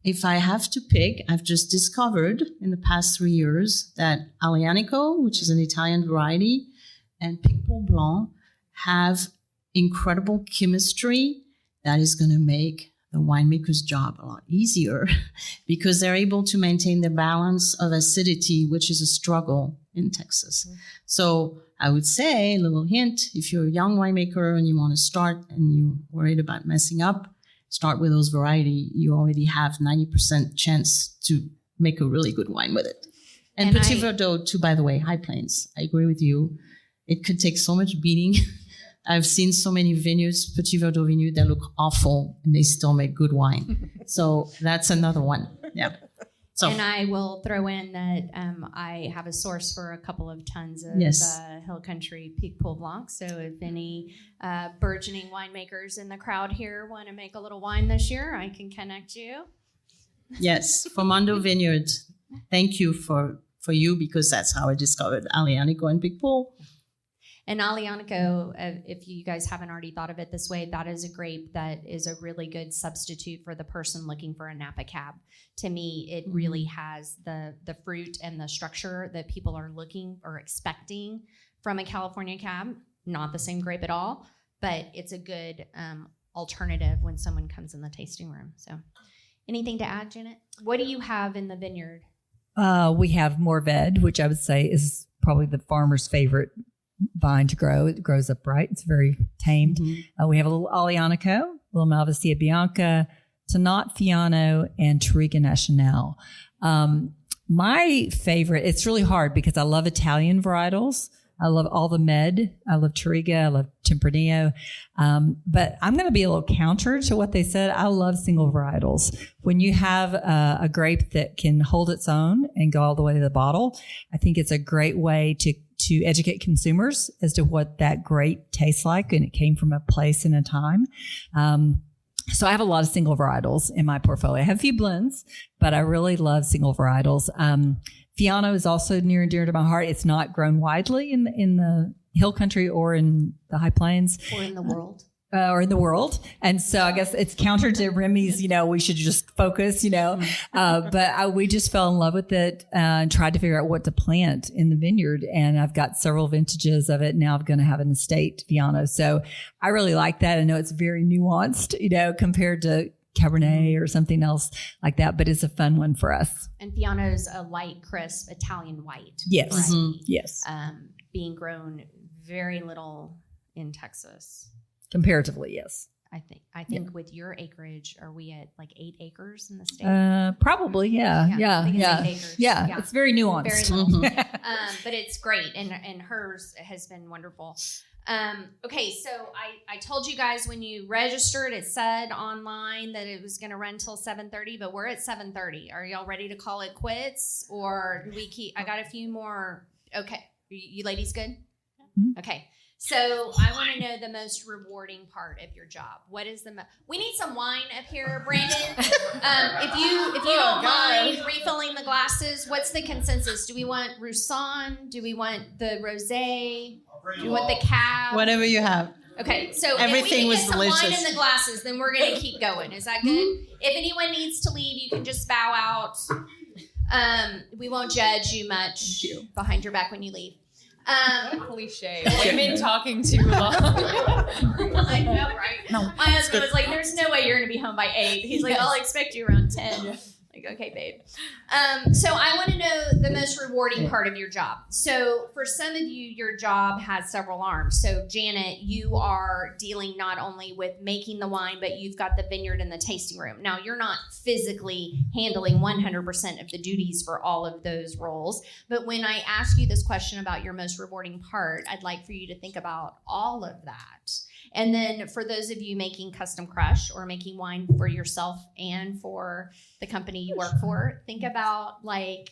If I have to pick, I've just discovered in the past 3 years that Aglianico, which is an Italian variety, and Picpoul Blanc have incredible chemistry that is going to make the winemaker's job a lot easier because they're able to maintain the balance of acidity, which is a struggle in Texas. Mm-hmm. So I would say, a little hint, if you're a young winemaker and you want to start and you're worried about messing up, start with those variety. You already have 90% chance to make a really good wine with it. And Petit Verdot too, by the way, High Plains. I agree with you. It could take so much beating. I've seen so many vineyards, Petit Verdot vineyards, that look awful and they still make good wine. So that's another one. Yeah. So, and I will throw in that I have a source for a couple of tons of Hill Country Picpoul Blanc. So if any burgeoning winemakers in the crowd here want to make a little wine this year, I can connect you. Yes, Fumando Vineyard. Thank you for you, because that's how I discovered Aglianico and Picpoul. And Aglianico, if you guys haven't already thought of it this way, that is a grape that is a really good substitute for the person looking for a Napa Cab. To me, it really has the fruit and the structure that people are looking or expecting from a California Cab. Not the same grape at all, but it's a good alternative when someone comes in the tasting room. So anything to add, Janet? What do you have in the vineyard? We have Mourvèdre, which I would say is probably the farmer's favorite vine to grow. It grows upright. It's very tamed. Mm-hmm. We have a little Aglianico, a little Malvasia Bianca, Tannat Fiano, and Touriga Nacional. My favorite, it's really hard because I love Italian varietals. I love all the Med. I love Touriga. I love Tempranillo. But I'm going to be a little counter to what they said. I love single varietals. When you have a grape that can hold its own and go all the way to the bottle, I think it's a great way to educate consumers as to what that grape tastes like, and it came from a place and a time. So I have a lot of single varietals in my portfolio. I have a few blends, but I really love single varietals. Fiano is also near and dear to my heart. It's not grown widely in the hill country or in the high plains. Or in the world. And so I guess it's counter to Remy's, we should just focus, but we just fell in love with it and tried to figure out what to plant in the vineyard. And I've got several vintages of it. Now I'm going to have an estate Fiano. So I really like that. I know it's very nuanced, compared to Cabernet or something else like that, but it's a fun one for us. And Fiano's a light, crisp Italian white. Yes. Variety, mm-hmm. Yes. Being grown very little in Texas. Comparatively, yes. I think with your acreage, are we at like 8 acres in the state? Probably, yeah. I think it's 8 acres. Yeah, it's very nuanced. Very little. But it's great, and hers has been wonderful. Okay, so I told you guys when you registered, it said online that it was going to run till 7:30, but we're at 7:30. Are y'all ready to call it quits, or do we keep? I got a few more. Okay, you ladies good? Okay. So I want to know the most rewarding part of your job. What is we need some wine up here, Brandon. If you don't mind refilling the glasses, what's the consensus? Do we want Roussanne? Do we want the rosé? Do we want the cab? Whatever you have. Okay, so Everything if we was can get some delicious. wine in the glasses, then we're going to keep going. Is that good? If anyone needs to leave, you can just bow out. We won't judge you much behind your back when you leave. Cliche. Women talking too long. I know, right? No. My husband was like, "There's no way you're going to be home by 8." He's like, "I'll expect you around 10." Yeah. Like, okay, babe. So I want to know the most rewarding part of your job. So for some of you, your job has several arms. So Janet, you are dealing not only with making the wine, but you've got the vineyard and the tasting room. Now, you're not physically handling 100% of the duties for all of those roles. But when I ask you this question about your most rewarding part, I'd like for you to think about all of that. And then for those of you making custom crush or making wine for yourself and for the company you work for, think about like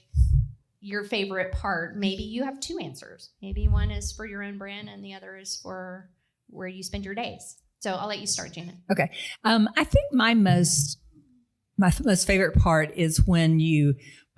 your favorite part. Maybe you have two answers. Maybe one is for your own brand and the other is for where you spend your days. So I'll let you start, Janet. Okay. I think my most favorite part is when you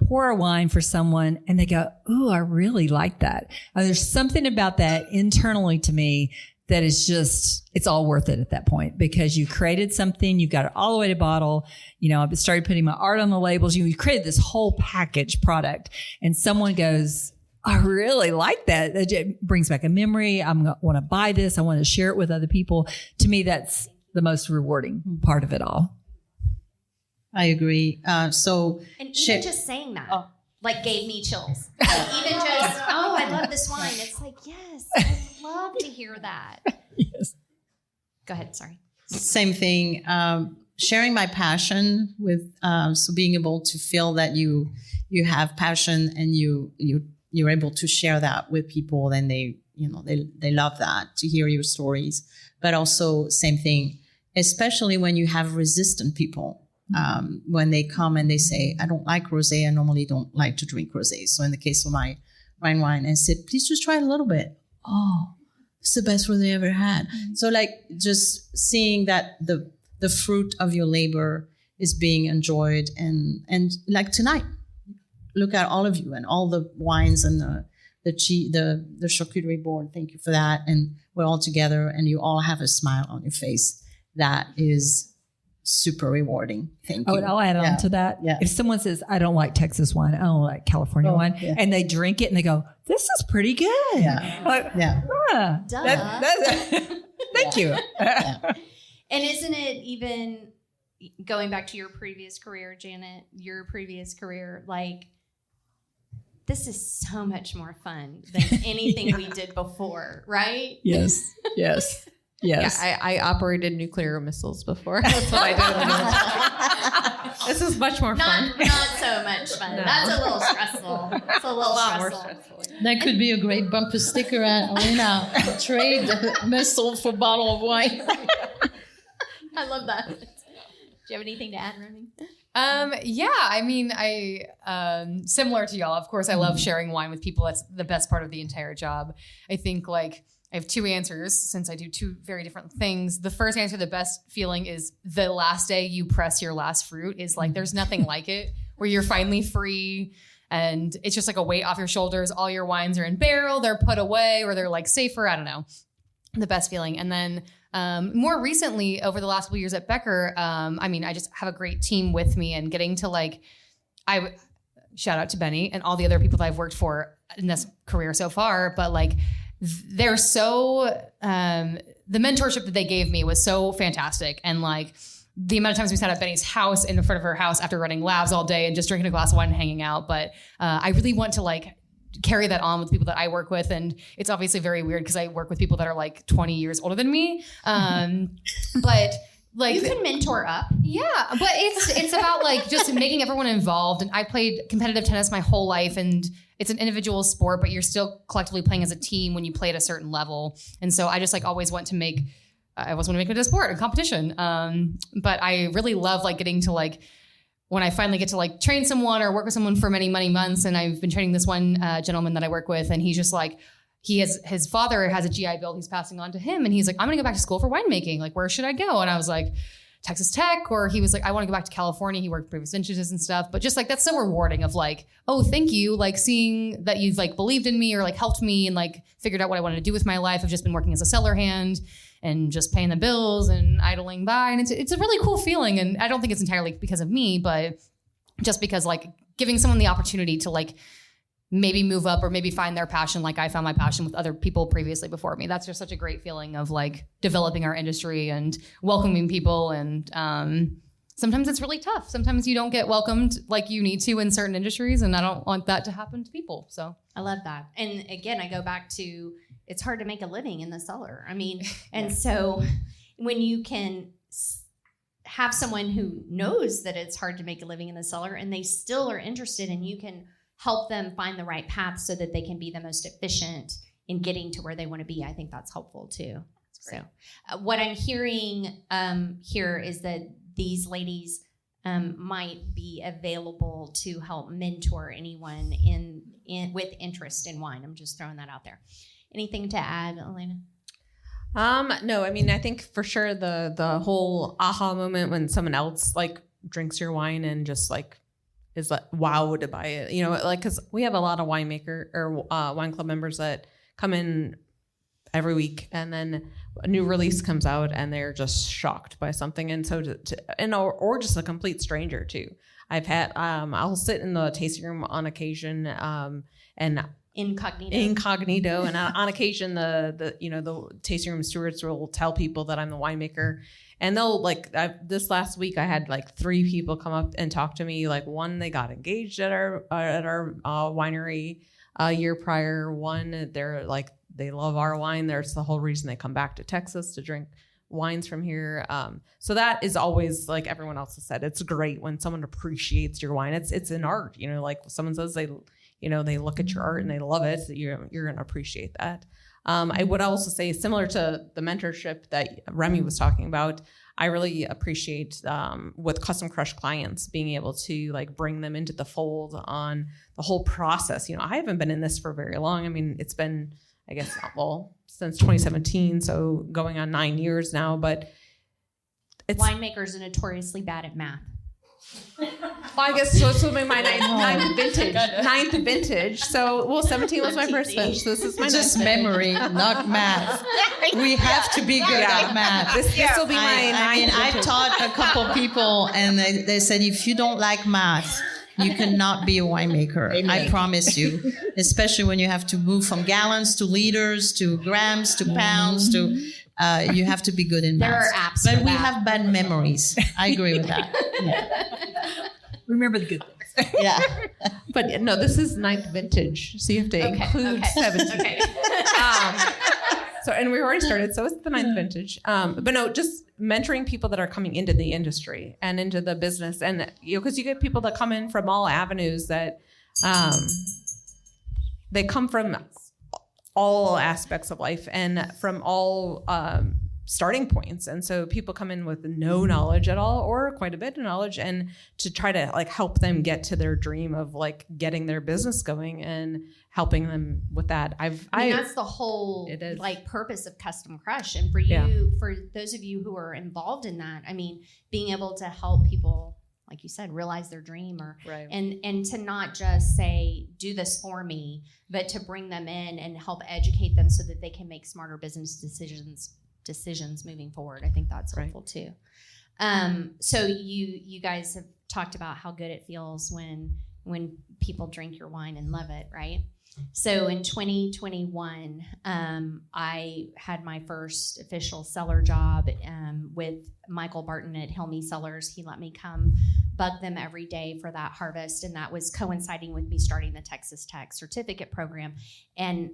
pour a wine for someone and they go, "Ooh, I really like that." There's something about that internally to me that is just, it's all worth it at that point because you created something, you got it all the way to bottle. You know, I started putting my art on the labels. You created this whole package product and someone goes, "I really like that." It brings back a memory. I want to buy this. I want to share it with other people. To me, that's the most rewarding part of it all. I agree. And even just saying that, like, gave me chills. Even just, "Oh, I love this wine." It's like, yes, I love to hear that. Yes. Go ahead. Sorry. Same thing. Sharing my passion with, so being able to feel that you have passion and you're able to share that with people, and they love that, to hear your stories. But also same thing, especially when you have resistant people. When they come and they say, "I don't like rosé. I normally don't like to drink rosé." So in the case of my Rhine wine, I said, "Please just try it a little bit." "Oh, it's the best rosé I ever had." So like just seeing that the fruit of your labor is being enjoyed, and like tonight, look at all of you and all the wines and the charcuterie board. Thank you for that. And we're all together and you all have a smile on your face. That is super rewarding. Thank you. Oh, and I'll add on to that. Yeah. If someone says, "I don't like Texas wine, I don't like California wine," and they drink it and they go, "This is pretty good." Yeah. Like, Duh. Thank you. And isn't it even going back to your previous career, Janet, like, this is so much more fun than anything we did before, right? Yes. Yes. Yes. Yeah, I operated nuclear missiles before. That's what I did in the military. This is much more fun. Not so much fun. No. That's a little stressful. It's a lot more stressful. That could be a great bumper sticker at Elena. Trade missile for bottle of wine. I love that. Do you have anything to add, Remy? Yeah, I mean, similar to y'all, of course, I love sharing wine with people. That's the best part of the entire job. I think like I have two answers since I do two very different things. The first answer, the best feeling is the last day you press your last fruit is like, there's nothing like it where you're finally free and it's just like a weight off your shoulders. All your wines are in barrel, they're put away or they're like safer. I don't know. The best feeling. And then more recently over the last couple years at Becker, I just have a great team with me and getting to shout out to Benny and all the other people that I've worked for in this career so far, but like, they're so, the mentorship that they gave me was so fantastic. And like the amount of times we sat at Benny's house in front of her house after running labs all day and just drinking a glass of wine and hanging out. But I really want to like carry that on with people that I work with. And it's obviously very weird because I work with people that are like 20 years older than me. But like you can mentor up. Yeah. But it's about like just making everyone involved. And I played competitive tennis my whole life and it's an individual sport, but you're still collectively playing as a team when you play at a certain level. And so I just like always want to make it a sport, a competition. But I really love like getting to like, when I finally get to like train someone or work with someone for many, many months. And I've been training this one gentleman that I work with, and he's just like, his father has a GI Bill he's passing on to him. And he's like, I'm going to go back to school for winemaking. Like, where should I go? And I was like, Texas Tech. Or he was like, I want to go back to California. He worked previous vintages and stuff. But just like, that's so rewarding of like, oh, thank you. Like seeing that you've like believed in me or like helped me and like figured out what I wanted to do with my life. I've just been working as a cellar hand and just paying the bills and idling by. And it's a really cool feeling. And I don't think it's entirely because of me, but just because like giving someone the opportunity to like maybe move up or maybe find their passion like I found my passion with other people previously before me. That's just such a great feeling of like developing our industry and welcoming people. And sometimes it's really tough. Sometimes you don't get welcomed like you need to in certain industries, and I don't want that to happen to people. So I love that. And again, I go back to, it's hard to make a living in the cellar. I mean, and so when you can have someone who knows that it's hard to make a living in the cellar and they still are interested, and you can help them find the right path so that they can be the most efficient in getting to where they want to be, I think that's helpful too. So what I'm hearing here is that these ladies might be available to help mentor anyone in with interest in wine. I'm just throwing that out there. Anything to add, Elena? No, I mean, I think for sure the whole aha moment when someone else like drinks your wine and just like is like wow to buy it, you know, like, cause we have a lot of winemaker or wine club members that come in every week, and then a new release comes out and they're just shocked by something. And so or just a complete stranger too. I've had, I'll sit in the tasting room on occasion, and incognito. And on occasion, the tasting room stewards will tell people that I'm the winemaker, and they'll like, this last week I had like 3 people come up and talk to me. Like one, they got engaged at our winery a year prior. One, they're like, they love our wine. There's the whole reason they come back to Texas to drink wines from here. So that is always, like everyone else has said, it's great when someone appreciates your wine. It's an art, you know, like someone says they look at your art and they love it. So you're going to appreciate that. I would also say, similar to the mentorship that Remy was talking about, I really appreciate with Custom Crush clients being able to like bring them into the fold on the whole process. You know, I haven't been in this for very long. I mean, it's been, I guess, since 2017, so going on 9 years now. But winemakers are notoriously bad at math. Well, I guess so. This will be my ninth vintage. So, 17 was my first vintage. So this is my just memory, not math. We have to be good at math. This will be my ninth. I taught a couple people, and they said, if you don't like math, you cannot be a winemaker. Amen. I promise you, especially when you have to move from gallons to liters to grams to pounds to, you have to be good in math. There are apps but for we that. have bad memories. I agree with that. Yeah. Remember the good things. Yeah. But no, this is 9th vintage, so you have to include 17. Okay. So, and we already started, so it's the 9th vintage. But no, just mentoring people that are coming into the industry and into the business. And, you know, because you get people that come in from all avenues that they come from all aspects of life and from all starting points. And so people come in with no knowledge at all or quite a bit of knowledge, and to try to like help them get to their dream of like getting their business going and helping them with that. I mean, that's the whole like purpose of Custom Crush. And for you, for those of you who are involved in that, I mean, being able to help people, like you said, realize their dream, or and to not just say, do this for me, but to bring them in and help educate them so that they can make smarter business decisions moving forward. I think that's helpful too. So you guys have talked about how good it feels when people drink your wine and love it, right? So in 2021, I had my first official cellar job with Michael Barton at Helmy Cellars. He let me come bug them every day for that harvest, and that was coinciding with me starting the Texas Tech certificate program. And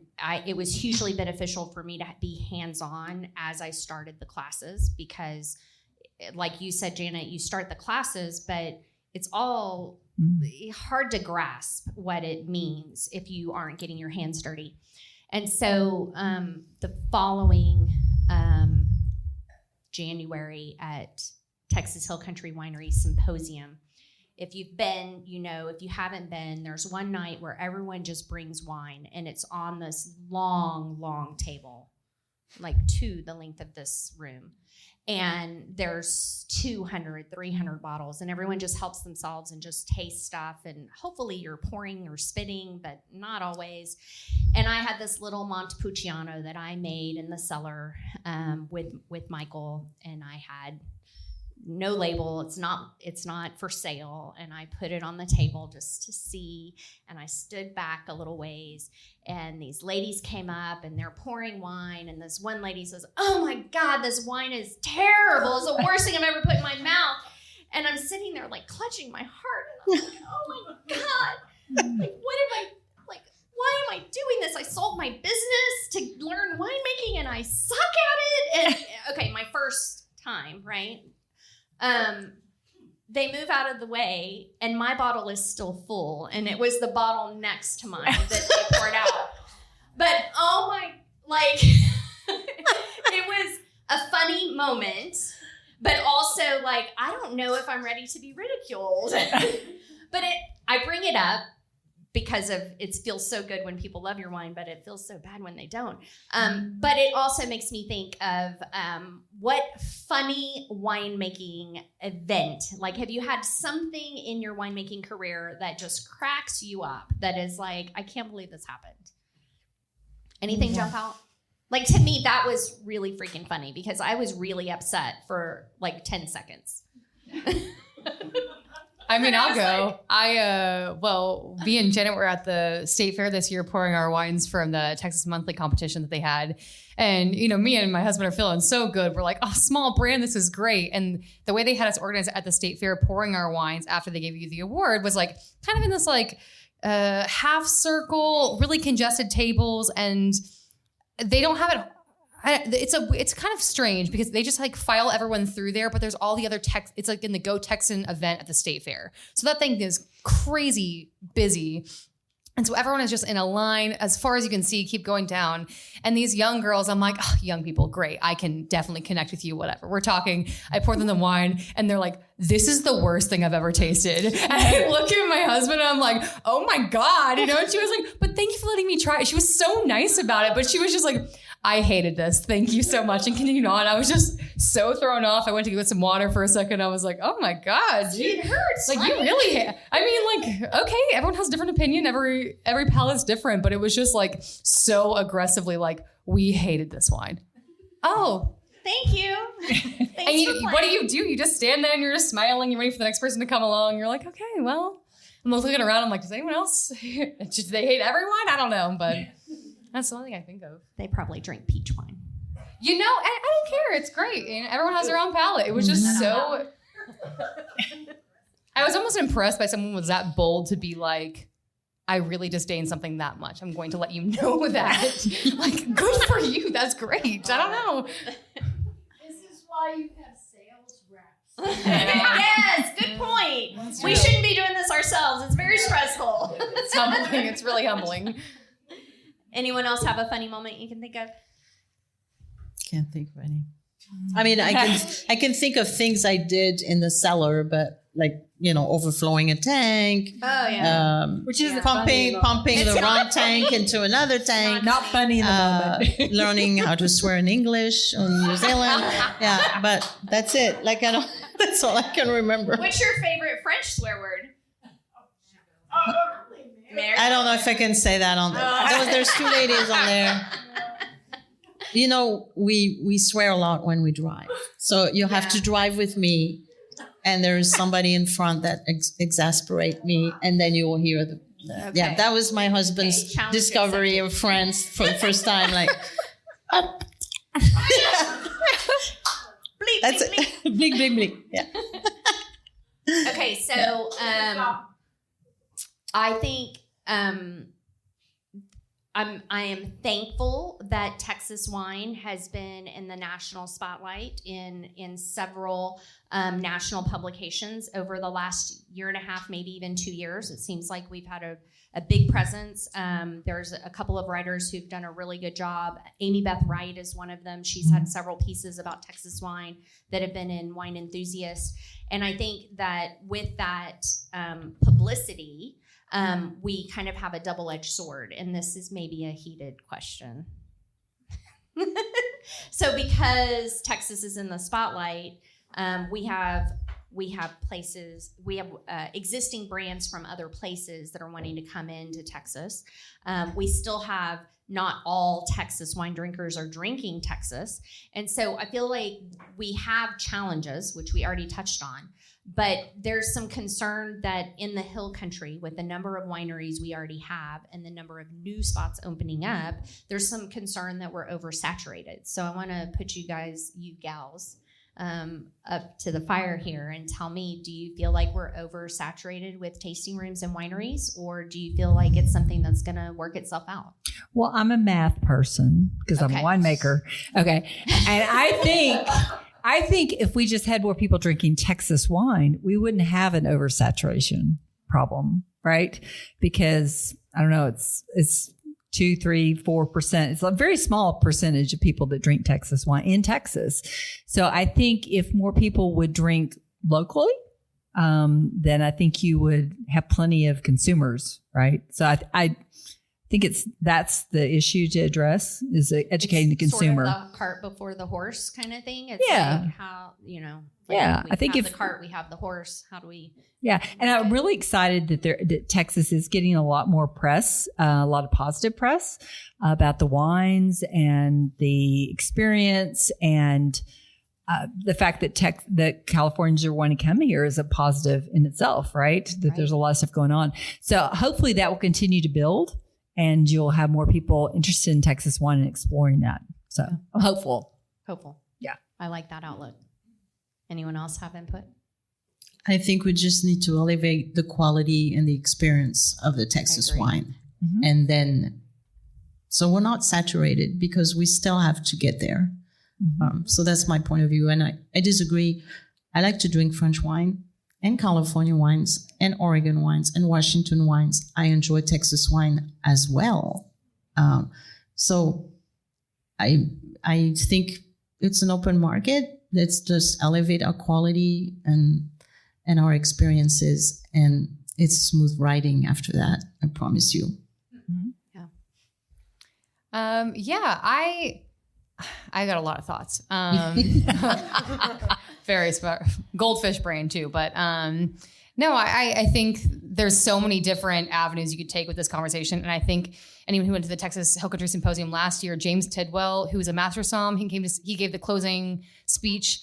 it was hugely beneficial for me to be hands-on as I started the classes, because like you said, Janet, you start the classes, but it's all hard to grasp what it means if you aren't getting your hands dirty. And so the following January at Texas Hill Country Winery Symposium, if you've been, you know. If you haven't been, there's one night where everyone just brings wine, and it's on this long table, like to the length of this room. And there's 200, 300 bottles, and everyone just helps themselves and just tastes stuff. And hopefully you're pouring or spitting, but not always. And I had this little Montepulciano that I made in the cellar with Michael, and I had no label. It's not for sale. And I put it on the table just to see. And I stood back a little ways, and these ladies came up and they're pouring wine. And this one lady says, "Oh my God, this wine is terrible. It's the worst thing I've ever put in my mouth." And I'm sitting there like clutching my heart. And I'm like, "Oh my God, like why am I doing this? I sold my business to learn winemaking and I suck at it." And okay, my first time, right? They move out of the way, and my bottle is still full, and it was the bottle next to mine that they poured out. But it was a funny moment, but also like, I don't know if I'm ready to be ridiculed. But I bring it up because of it feels so good when people love your wine, but it feels so bad when they don't. But it also makes me think of what funny winemaking event, like, have you had something in your winemaking career that just cracks you up, that is like, I can't believe this happened? Anything jump out? Like, to me, that was really freaking funny because I was really upset for like 10 seconds. I mean, I'll go. Me and Janet were at the state fair this year pouring our wines from the Texas Monthly competition that they had. And, you know, me and my husband are feeling so good. We're like, oh, small brand, this is great. And the way they had us organized at the state fair pouring our wines after they gave you the award was like kind of in this like half circle, really congested tables. And they don't have it. It's kind of strange because they just like file everyone through there, but there's all the other it's like in the Go Texan event at the state fair. So that thing is crazy busy. And so everyone is just in a line as far as you can see, keep going down. And these young girls, I'm like, oh, young people, great. I can definitely connect with you, whatever. We're talking, I pour them the wine and they're like, this is the worst thing I've ever tasted. And I look at my husband and I'm like, oh my God, you know? And she was like, but thank you for letting me try it. She was so nice about it, but she was just like, I hated this. Thank you so much. And continued on. I was just so thrown off. I went to get some water for a second. I was like, oh my God. It hurts. Like, you really, I mean, like, okay, everyone has a different opinion. Every palate's different, but it was just like so aggressively like, we hated this wine. Oh, thank you. And what do? You just stand there and you're just smiling. You're waiting for the next person to come along. You're like, okay, well, I'm looking around. I'm like, does anyone else? Do they hate everyone? I don't know, but that's the only thing I think of. They probably drink peach wine. You know, I don't care. It's great. You know, everyone has their own palate. It was just so... I was almost impressed by someone who was that bold to be like, I really disdain something that much. I'm going to let you know that. Like, good for you. That's great. I don't know. This is why you have sales reps. Yes, good point. We shouldn't be doing this ourselves. It's very stressful. It's humbling. It's really humbling. Anyone else have a funny moment you can think of? Can't think of any. I mean, I can think of things I did in the cellar, but like, you know, overflowing a tank. Oh yeah. Which is pumping the wrong tank into another tank. Not funny in the moment. Learning how to swear in English in New Zealand. Yeah, but that's it. Like, that's all I can remember. What's your favorite French swear word? I don't know if I can say that on there. There's two ladies on there. You know, we swear a lot when we drive. So you have to drive with me, and there's somebody in front that exasperate me, and then you will hear the... Okay. Yeah, that was my husband's discovery of France for the first time. Like, Bleep, that's bleep, bleep. it. Bleep, bleep, bleep. Yeah. Okay, so I think I am thankful that Texas wine has been in the national spotlight in several national publications over the last year and a half, maybe even 2 years. It seems like we've had a big presence. There's a couple of writers who've done a really good job. Amy Beth Wright is one of them. She's had several pieces about Texas wine that have been in Wine Enthusiast. And I think that with that publicity, we kind of have a double-edged sword. And this is maybe a heated question. So because Texas is in the spotlight, we have existing brands from other places that are wanting to come into Texas. We still have not all Texas wine drinkers are drinking Texas. And so I feel like we have challenges, which we already touched on, but there's some concern that in the Hill Country, with the number of wineries we already have and the number of new spots opening up, there's some concern that we're oversaturated. So I want to put you gals, up to the fire here and tell me, do you feel like we're oversaturated with tasting rooms and wineries, or do you feel like it's something that's going to work itself out? Well, I'm a math person because I'm a winemaker. Okay. And I think if we just had more people drinking Texas wine, we wouldn't have an oversaturation problem, right? Because I don't know, it's 2, 3, 4%. It's a very small percentage of people that drink Texas wine in Texas. So I think if more people would drink locally, then I think you would have plenty of consumers, right? So I think that's the issue to address, is educating the consumer. Sort of the cart before the horse kind of thing. It's like how, I think if the cart, we have the horse. How do we? Yeah. And I'm really excited that Texas is getting a lot more press, a lot of positive press about the wines and the experience, and the fact that Californians are wanting to come here is a positive in itself, right? That there's a lot of stuff going on. So hopefully that will continue to build, and you'll have more people interested in Texas wine and exploring that. So I'm hopeful. Yeah. I like that outlook. Anyone else have input? I think we just need to elevate the quality and the experience of the Texas wine. Mm-hmm. And then, so we're not saturated because we still have to get there. Mm-hmm. So that's my point of view. And I disagree. I like to drink French wine and California wines and Oregon wines and Washington wines. I enjoy Texas wine as well. So I think it's an open market. Let's just elevate our quality and our experiences, and it's smooth riding after that. I promise you. Mm-hmm. Yeah. I got a lot of thoughts. Very goldfish brain too, but no, I think there's so many different avenues you could take with this conversation. And I think anyone who went to the Texas Hill Country Symposium last year, James Tidwell, who's a master som, he gave the closing speech.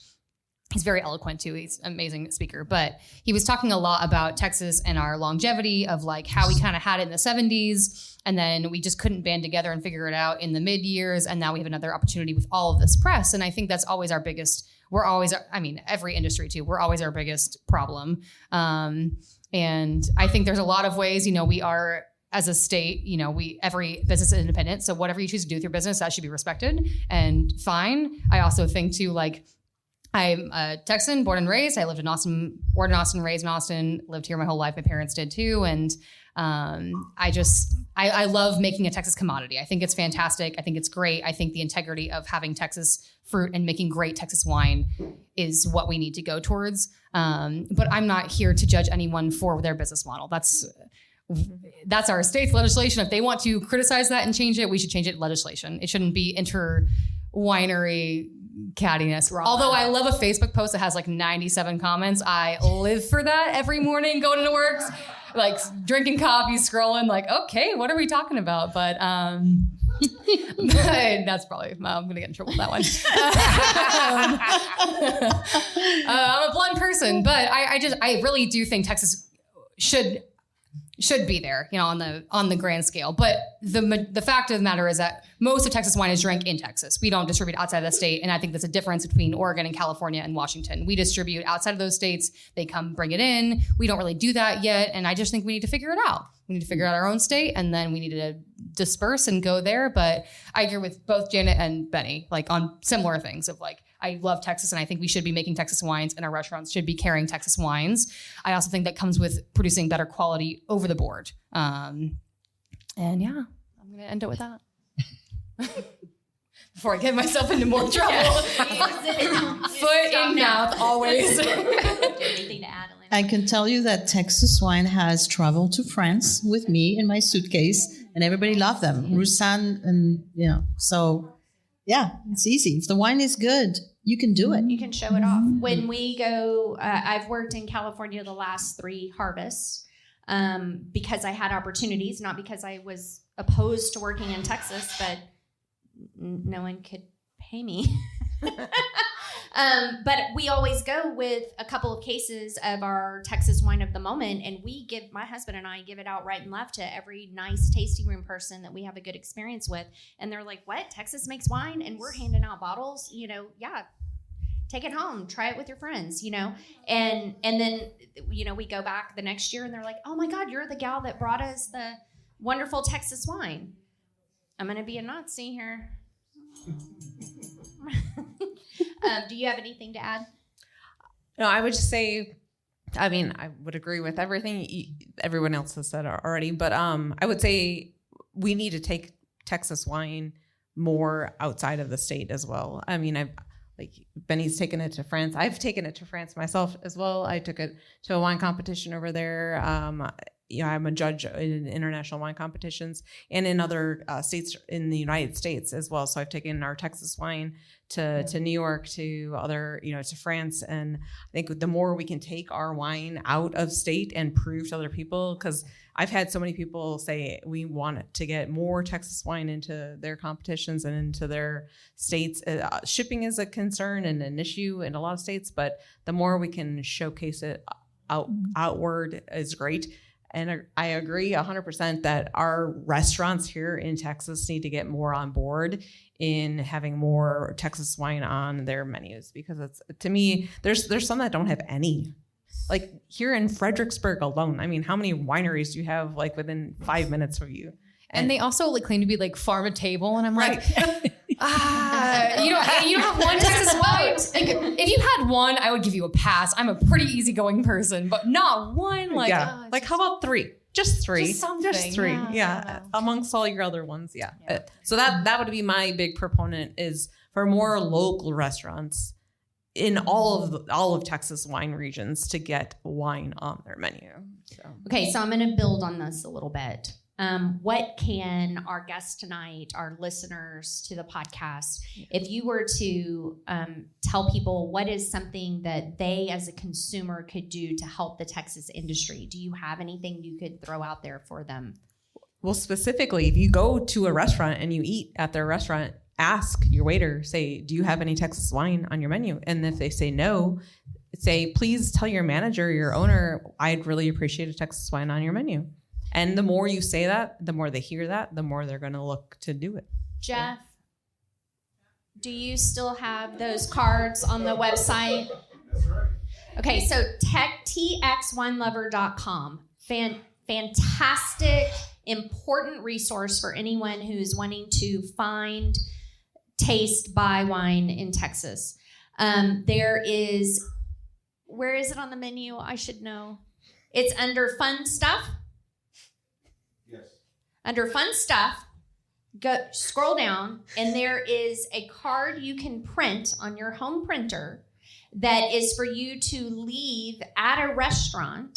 He's very eloquent too. He's an amazing speaker, but he was talking a lot about Texas and our longevity of like how we kind of had it in the 70s. And then we just couldn't band together and figure it out in the mid years. And now we have another opportunity with all of this press. And I think that's always our biggest, every industry too, we're always our biggest problem. And I think there's a lot of ways, we are, as a state, every business is independent. So whatever you choose to do with your business, that should be respected and fine. I also think too, like, I'm a Texan, born and raised. I lived in Austin, born in Austin, raised in Austin, lived here my whole life. My parents did too. And I love making a Texas commodity. I think it's fantastic. I think it's great. I think the integrity of having Texas fruit and making great Texas wine is what we need to go towards. But I'm not here to judge anyone for their business model. That's our state's legislation. If they want to criticize that and change it, we should change it in legislation. It shouldn't be inter-winery cattiness. Although I love a Facebook post that has like 97 comments. I live for that every morning going into work, like drinking coffee, scrolling, like, okay, what are we talking about? But that's probably, I'm going to get in trouble with that one. I'm a blunt person, but I really do think Texas should be there, on the grand scale. But the fact of the matter is that most of Texas wine is drank in Texas. We don't distribute outside of the state. And I think that's a difference between Oregon and California and Washington. We distribute outside of those states. They come bring it in. We don't really do that yet. And I just think we need to figure it out. We need to figure out our own state, and then we need to disperse and go there. But I agree with both Janet and Benny, like on similar things of like, I love Texas, and I think we should be making Texas wines, and our restaurants should be carrying Texas wines. I also think that comes with producing better quality over the board. And yeah, I'm going to end it with that. Before I get myself into more trouble. Foot in mouth, always. Do you have anything to add, Elena? I can tell you that Texas wine has traveled to France with me in my suitcase, and everybody loved them. Roussanne, and so yeah, it's easy. If the wine is good, you can do it. You can show it off. When we go, I've worked in California the last 3 harvests because I had opportunities, not because I was opposed to working in Texas, but no one could pay me. But we always go with a couple of cases of our Texas wine of the moment, and my husband and I give it out right and left to every nice tasting room person that we have a good experience with. And they're like, what? Texas makes wine? And we're handing out bottles, yeah, take it home, try it with your friends, and then, we go back the next year and they're like, oh my God, you're the gal that brought us the wonderful Texas wine. I'm going to be a Nazi here. Do you have anything to add? No, I would just say, I would agree with everything everyone else has said already, but I would say we need to take Texas wine more outside of the state as well. Benny's taken it to France. I've taken it to France myself as well. I took it to a wine competition over there. I'm a judge in international wine competitions and in other states in the United States as well. So I've taken our Texas wine to New York, to other, to France. And I think the more we can take our wine out of state and prove to other people, because I've had so many people say we want to get more Texas wine into their competitions and into their states. Shipping is a concern and an issue in a lot of states, but the more we can showcase it outward is great. And I agree 100% that our restaurants here in Texas need to get more on board in having more Texas wine on their menus, because it's, to me, there's some that don't have any. Like here in Fredericksburg alone, how many wineries do you have within 5 minutes of you? And they also claim to be farm to table, and I'm like, you don't have one Texas wine. If you had one, I would give you a pass. I'm a pretty easygoing person, but not one. How about 3? Just 3. Just something. Just 3. Yeah. Amongst all your other ones. Yeah. So that would be my big proponent, is for more local restaurants in all of Texas wine regions to get wine on their menu. Okay, so I'm going to build on this a little bit. What can our guests tonight, our listeners to the podcast, if you were to tell people what is something that they as a consumer could do to help the Texas industry? Do you have anything you could throw out there for them? Well, specifically, if you go to a restaurant and you eat at their restaurant, ask your waiter, say, do you have any Texas wine on your menu? And if they say no, say, please tell your manager, your owner, I'd really appreciate a Texas wine on your menu. And the more you say that, the more they hear that, the more they're going to look to do it. Jeff, do you still have those cards on the website? That's right. Okay, so txwinelover.com. Fantastic, important resource for anyone who's wanting to find, taste, buy wine in Texas. There is, where is it on the menu? I should know. It's under fun stuff. Yes. Under fun stuff, scroll down, and there is a card you can print on your home printer that is for you to leave at a restaurant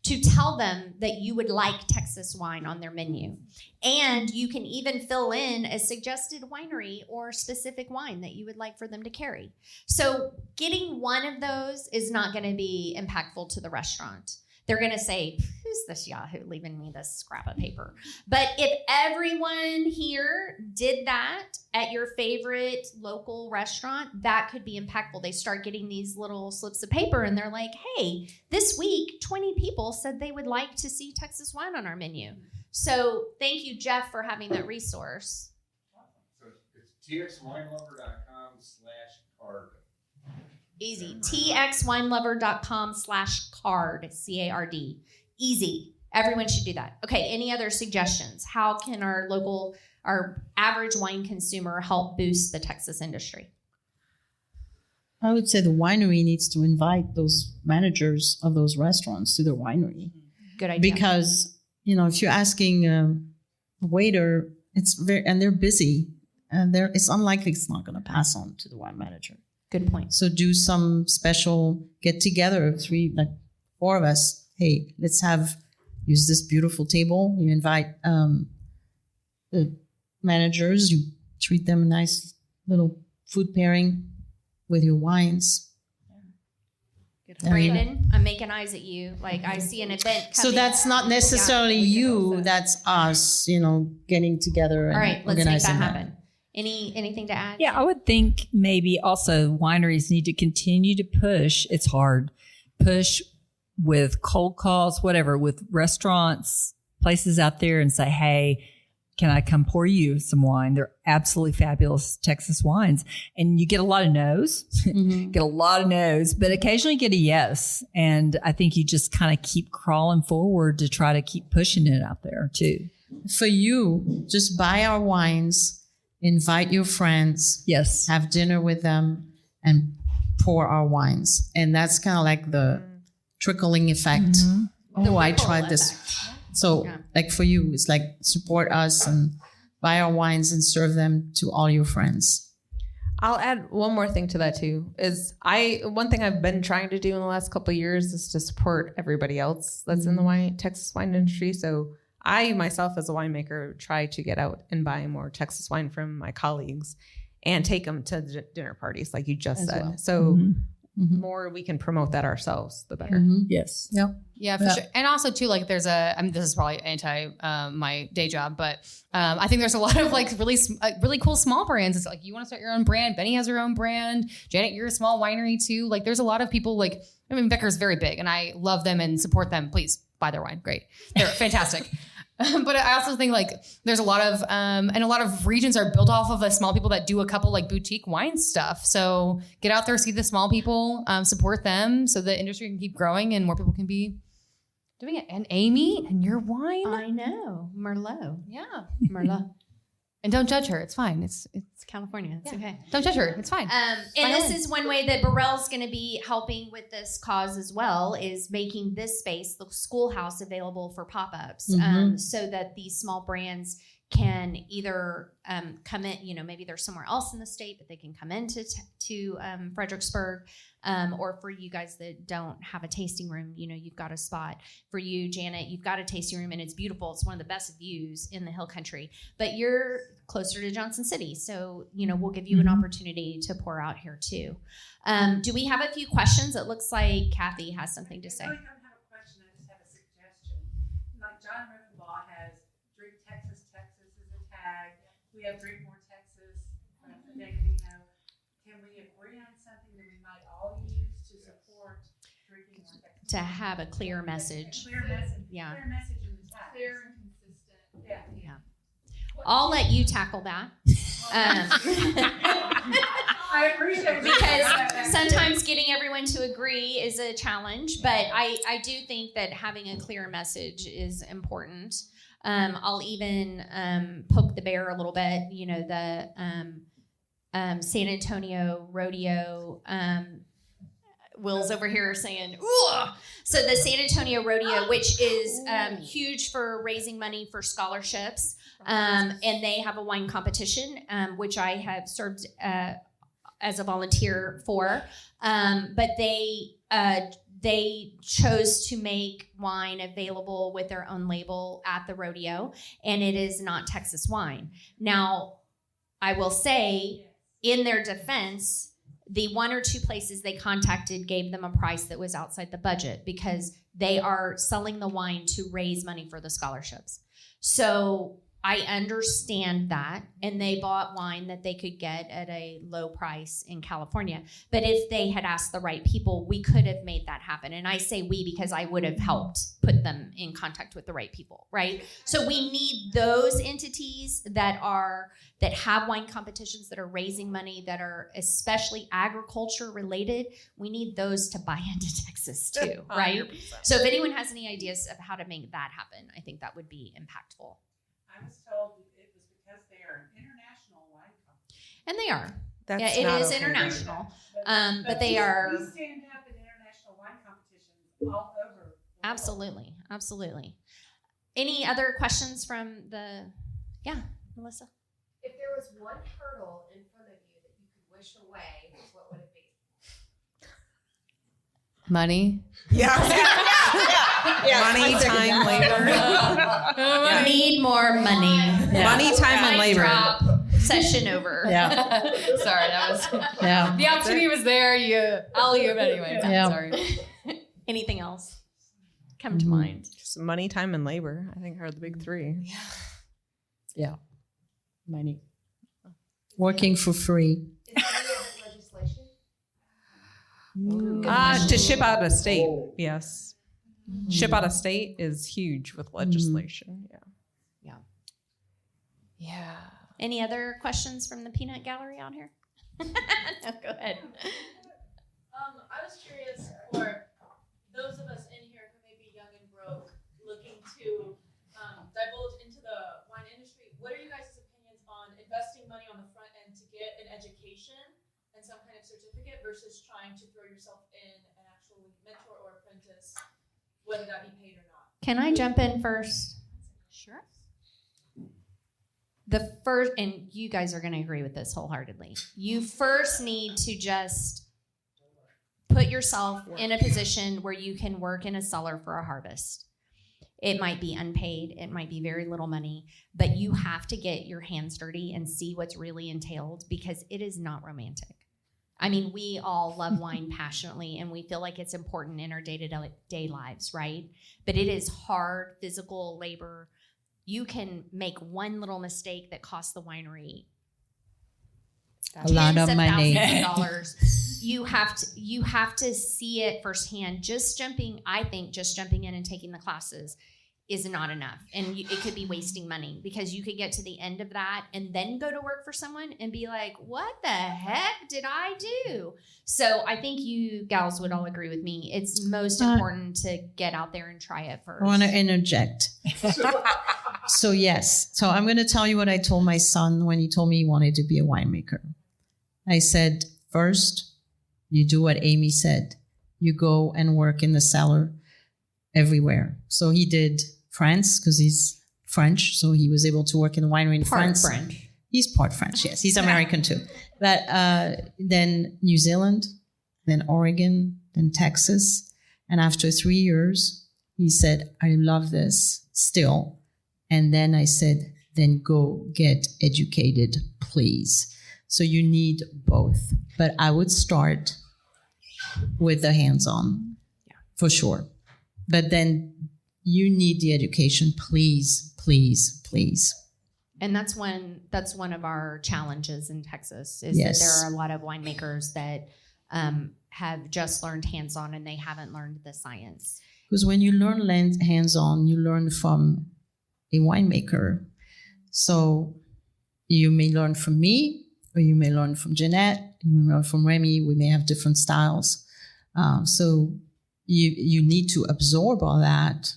to tell them that you would like Texas wine on their menu. And you can even fill in a suggested winery or specific wine that you would like for them to carry. So getting one of those is not going to be impactful to the restaurant. They're going to say, who's this Yahoo leaving me this scrap of paper? But if everyone here did that at your favorite local restaurant, that could be impactful. They start getting these little slips of paper and they're like, hey, this week, 20 people said they would like to see Texas wine on our menu. So thank you, Jeff, for having that resource. So it's txwinelover.com/card. Easy. txwinelover.com/card, C-A-R-D. Easy. Everyone should do that. Okay, any other suggestions? How can our average wine consumer help boost the Texas industry? I would say the winery needs to invite those managers of those restaurants to their winery. Good idea. Because, if you're asking a waiter, and they're busy, and it's unlikely it's not going to pass on to the wine manager. Good point. So do some special get together of 4 of us. Hey, let's use this beautiful table. You invite the managers, you treat them a nice little food pairing with your wines. Brandon, I'm making eyes at you. Like I see an event coming. So that's not necessarily you. That's us, getting together and all right, let's make organizing that happen. Anything to add? Yeah, I would think maybe also wineries need to continue to push. It's hard. Push with cold calls, whatever, with restaurants, places out there and say, hey, can I come pour you some wine? They're absolutely fabulous Texas wines. And you get a lot of no's, get a lot of no's, but occasionally get a yes. And I think you just kind of keep crawling forward to try to keep pushing it out there too. For you, just buy our wines, invite your friends. Yes. Have dinner with them and pour our wines. And that's kind of like the trickling effect. Oh, I tried this. So for you, it's like support us and buy our wines and serve them to all your friends. I'll add one more thing to that too, is one thing I've been trying to do in the last couple of years is to support everybody else that's in the Texas wine industry. So I myself as a winemaker try to get out and buy more Texas wine from my colleagues and take them to dinner parties like you just said. Well. So more we can promote that ourselves, the better. Yes. Yep. Yeah, for sure. And also too, like there's this is probably anti my day job, but I think there's a lot of really cool small brands. It's like you want to start your own brand. Benny has her own brand. Janet, you're a small winery too. Like there's a lot of people Becker's very big and I love them and support them. Please buy their wine. Great. They're fantastic. But I also think there's a lot of and a lot of regions are built off of the small people that do a couple boutique wine stuff. So get out there, see the small people, support them so the industry can keep growing and more people can be doing it. And Amie and your wine. I know. Merlot. Yeah. Merlot. And don't judge her. It's fine. It's California. It's okay. Don't judge her. It's fine. And this is one way that Barelle's going to be helping with this cause as well, is making this space, the schoolhouse, available for pop-ups, so that these small brands can either come in, maybe they're somewhere else in the state, but they can come into to Fredericksburg, or for you guys that don't have a tasting room, you've got a spot. For you, Janet, you've got a tasting room and it's beautiful. It's one of the best views in the Hill Country, but you're closer to Johnson City. So, we'll give you an opportunity to pour out here too. Do we have a few questions? It looks like Kathy has something to say. I don't have a question. I just have a suggestion. Like John Rivenbaugh has Drink Texas, Texas is a tag. We have Drink More Texas, Negavino. Can we agree on something that we might all use to support drinking more Texas? To have a clear message. Clear message. Yeah. Clear message in the tag. Clear and consistent. Yeah. I'll let you tackle that. I appreciate it. Because sometimes getting everyone to agree is a challenge, but I do think that having a clear message is important. I'll even poke the bear a little bit. The San Antonio Rodeo. Will's over here saying, ooh. So the San Antonio Rodeo, which is huge for raising money for scholarships, and they have a wine competition, which I have served as a volunteer for. But they chose to make wine available with their own label at the rodeo, and it is not Texas wine. Now, I will say, in their defense, the one or two places they contacted gave them a price that was outside the budget because they are selling the wine to raise money for the scholarships. So I understand that, and they bought wine that they could get at a low price in California. But if they had asked the right people, we could have made that happen. And I say we because I would have helped put them in contact with the right people, right? So we need those entities that have wine competitions, that are raising money, that are especially agriculture related. We need those to buy into Texas too, right? 100%. So if anyone has any ideas of how to make that happen, I think that would be impactful. I was told it was because they are an international wine company. And they are. That's yeah, it not is okay. international. But they are We stand up in international wine competitions all over. absolutely. Any other questions from Melissa? If there was one hurdle in front of you that you could wish away, what would it be? Money. Money, time, labor. Need more money. Money, time, and labor. Drop. Session over. Yeah. Sorry, that was Yeah. the opportunity was there. I'll leave anyway. Yeah. Sorry. Anything else come to mind? Just money, time, and labor, I think, are the big three. Yeah. Money. Working for free. Is there any other legislation? To ship out of state, yes. Ship out of state is huge with legislation. Yeah. Any other questions from the peanut gallery out here? No, go ahead. I was curious for those of us in here who may be young and broke, looking to divulge into the wine industry. What are you guys' opinions on investing money on the front end to get an education and some kind of certificate versus trying to throw yourself in an actual mentor or apprentice, whether that be paid or not? Can I jump in first? Sure. The first, and you guys are going to agree with this wholeheartedly. You first need to just put yourself in a position where you can work in a cellar for a harvest. It might be unpaid, it might be very little money, but you have to get your hands dirty and see what's really entailed, because it is not romantic. I mean, we all love wine passionately and we feel like it's important in our day-to-day lives, right? But it is hard physical labor. You can make one little mistake that costs the winery A lot of money. thousands of dollars. You have to see it firsthand. I think just jumping in and taking the classes is not enough. And it could be wasting money, because you could get to the end of that and then go to work for someone and be like, what the heck did I do? So I think you gals would all agree with me. It's most important to get out there and try it first. I want to interject. So yes. So I'm going to tell you what I told my son when he told me he wanted to be a winemaker. I said, first, you do what Amie said. You go and work in the cellar everywhere. So he did France, because he's French. So he was able to work in a winery in France. French. He's part French, yes. He's American too. But then New Zealand, then Oregon, then Texas. And after 3 years, he said, I love this still. And then I said, then go get educated, please. So you need both. But I would start with the hands-on, for sure. But then you need the education, please, please, please. And that's one of our challenges in Texas, is Yes. that there are a lot of winemakers that have just learned hands-on and they haven't learned the science. Because when you learn hands-on, you learn from a winemaker. So you may learn from me, or you may learn from Jeanette, you may learn from Remy. We may have different styles. So you need to absorb all that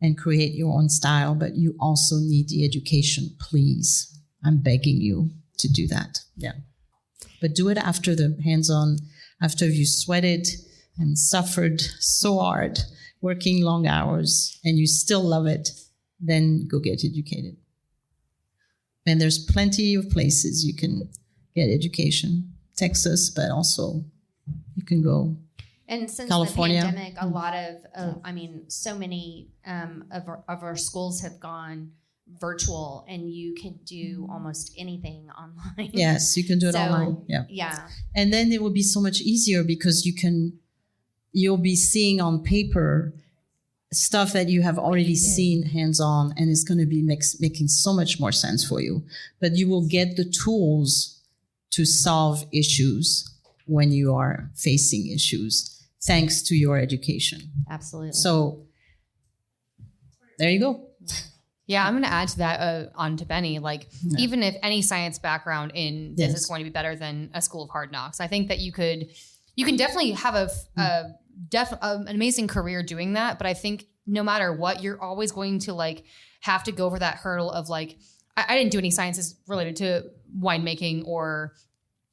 and create your own style, but you also need the education, please. I'm begging you to do that. Yeah. But do it after the hands-on, after you sweated and suffered so hard, working long hours, and you still love it, then go get educated. And there's plenty of places you can get education. Texas, but also you can go And since California. the pandemic, a lot of so many of our schools have gone virtual, and you can do almost anything online. Yes, you can do it online. Yeah. Yeah. And then it will be so much easier, because you'll be seeing on paper stuff that you have already seen hands-on, and it's going to be making so much more sense for you. But you will get the tools to solve issues when you are facing issues, thanks to your education. Absolutely. So there you go. Yeah, I'm going to add to that on to Benny. Like, even if any science background in this is going to be better than a school of hard knocks, I think that you can definitely have an amazing career doing that. But I think no matter what, you're always going to have to go over that hurdle of I didn't do any sciences related to winemaking or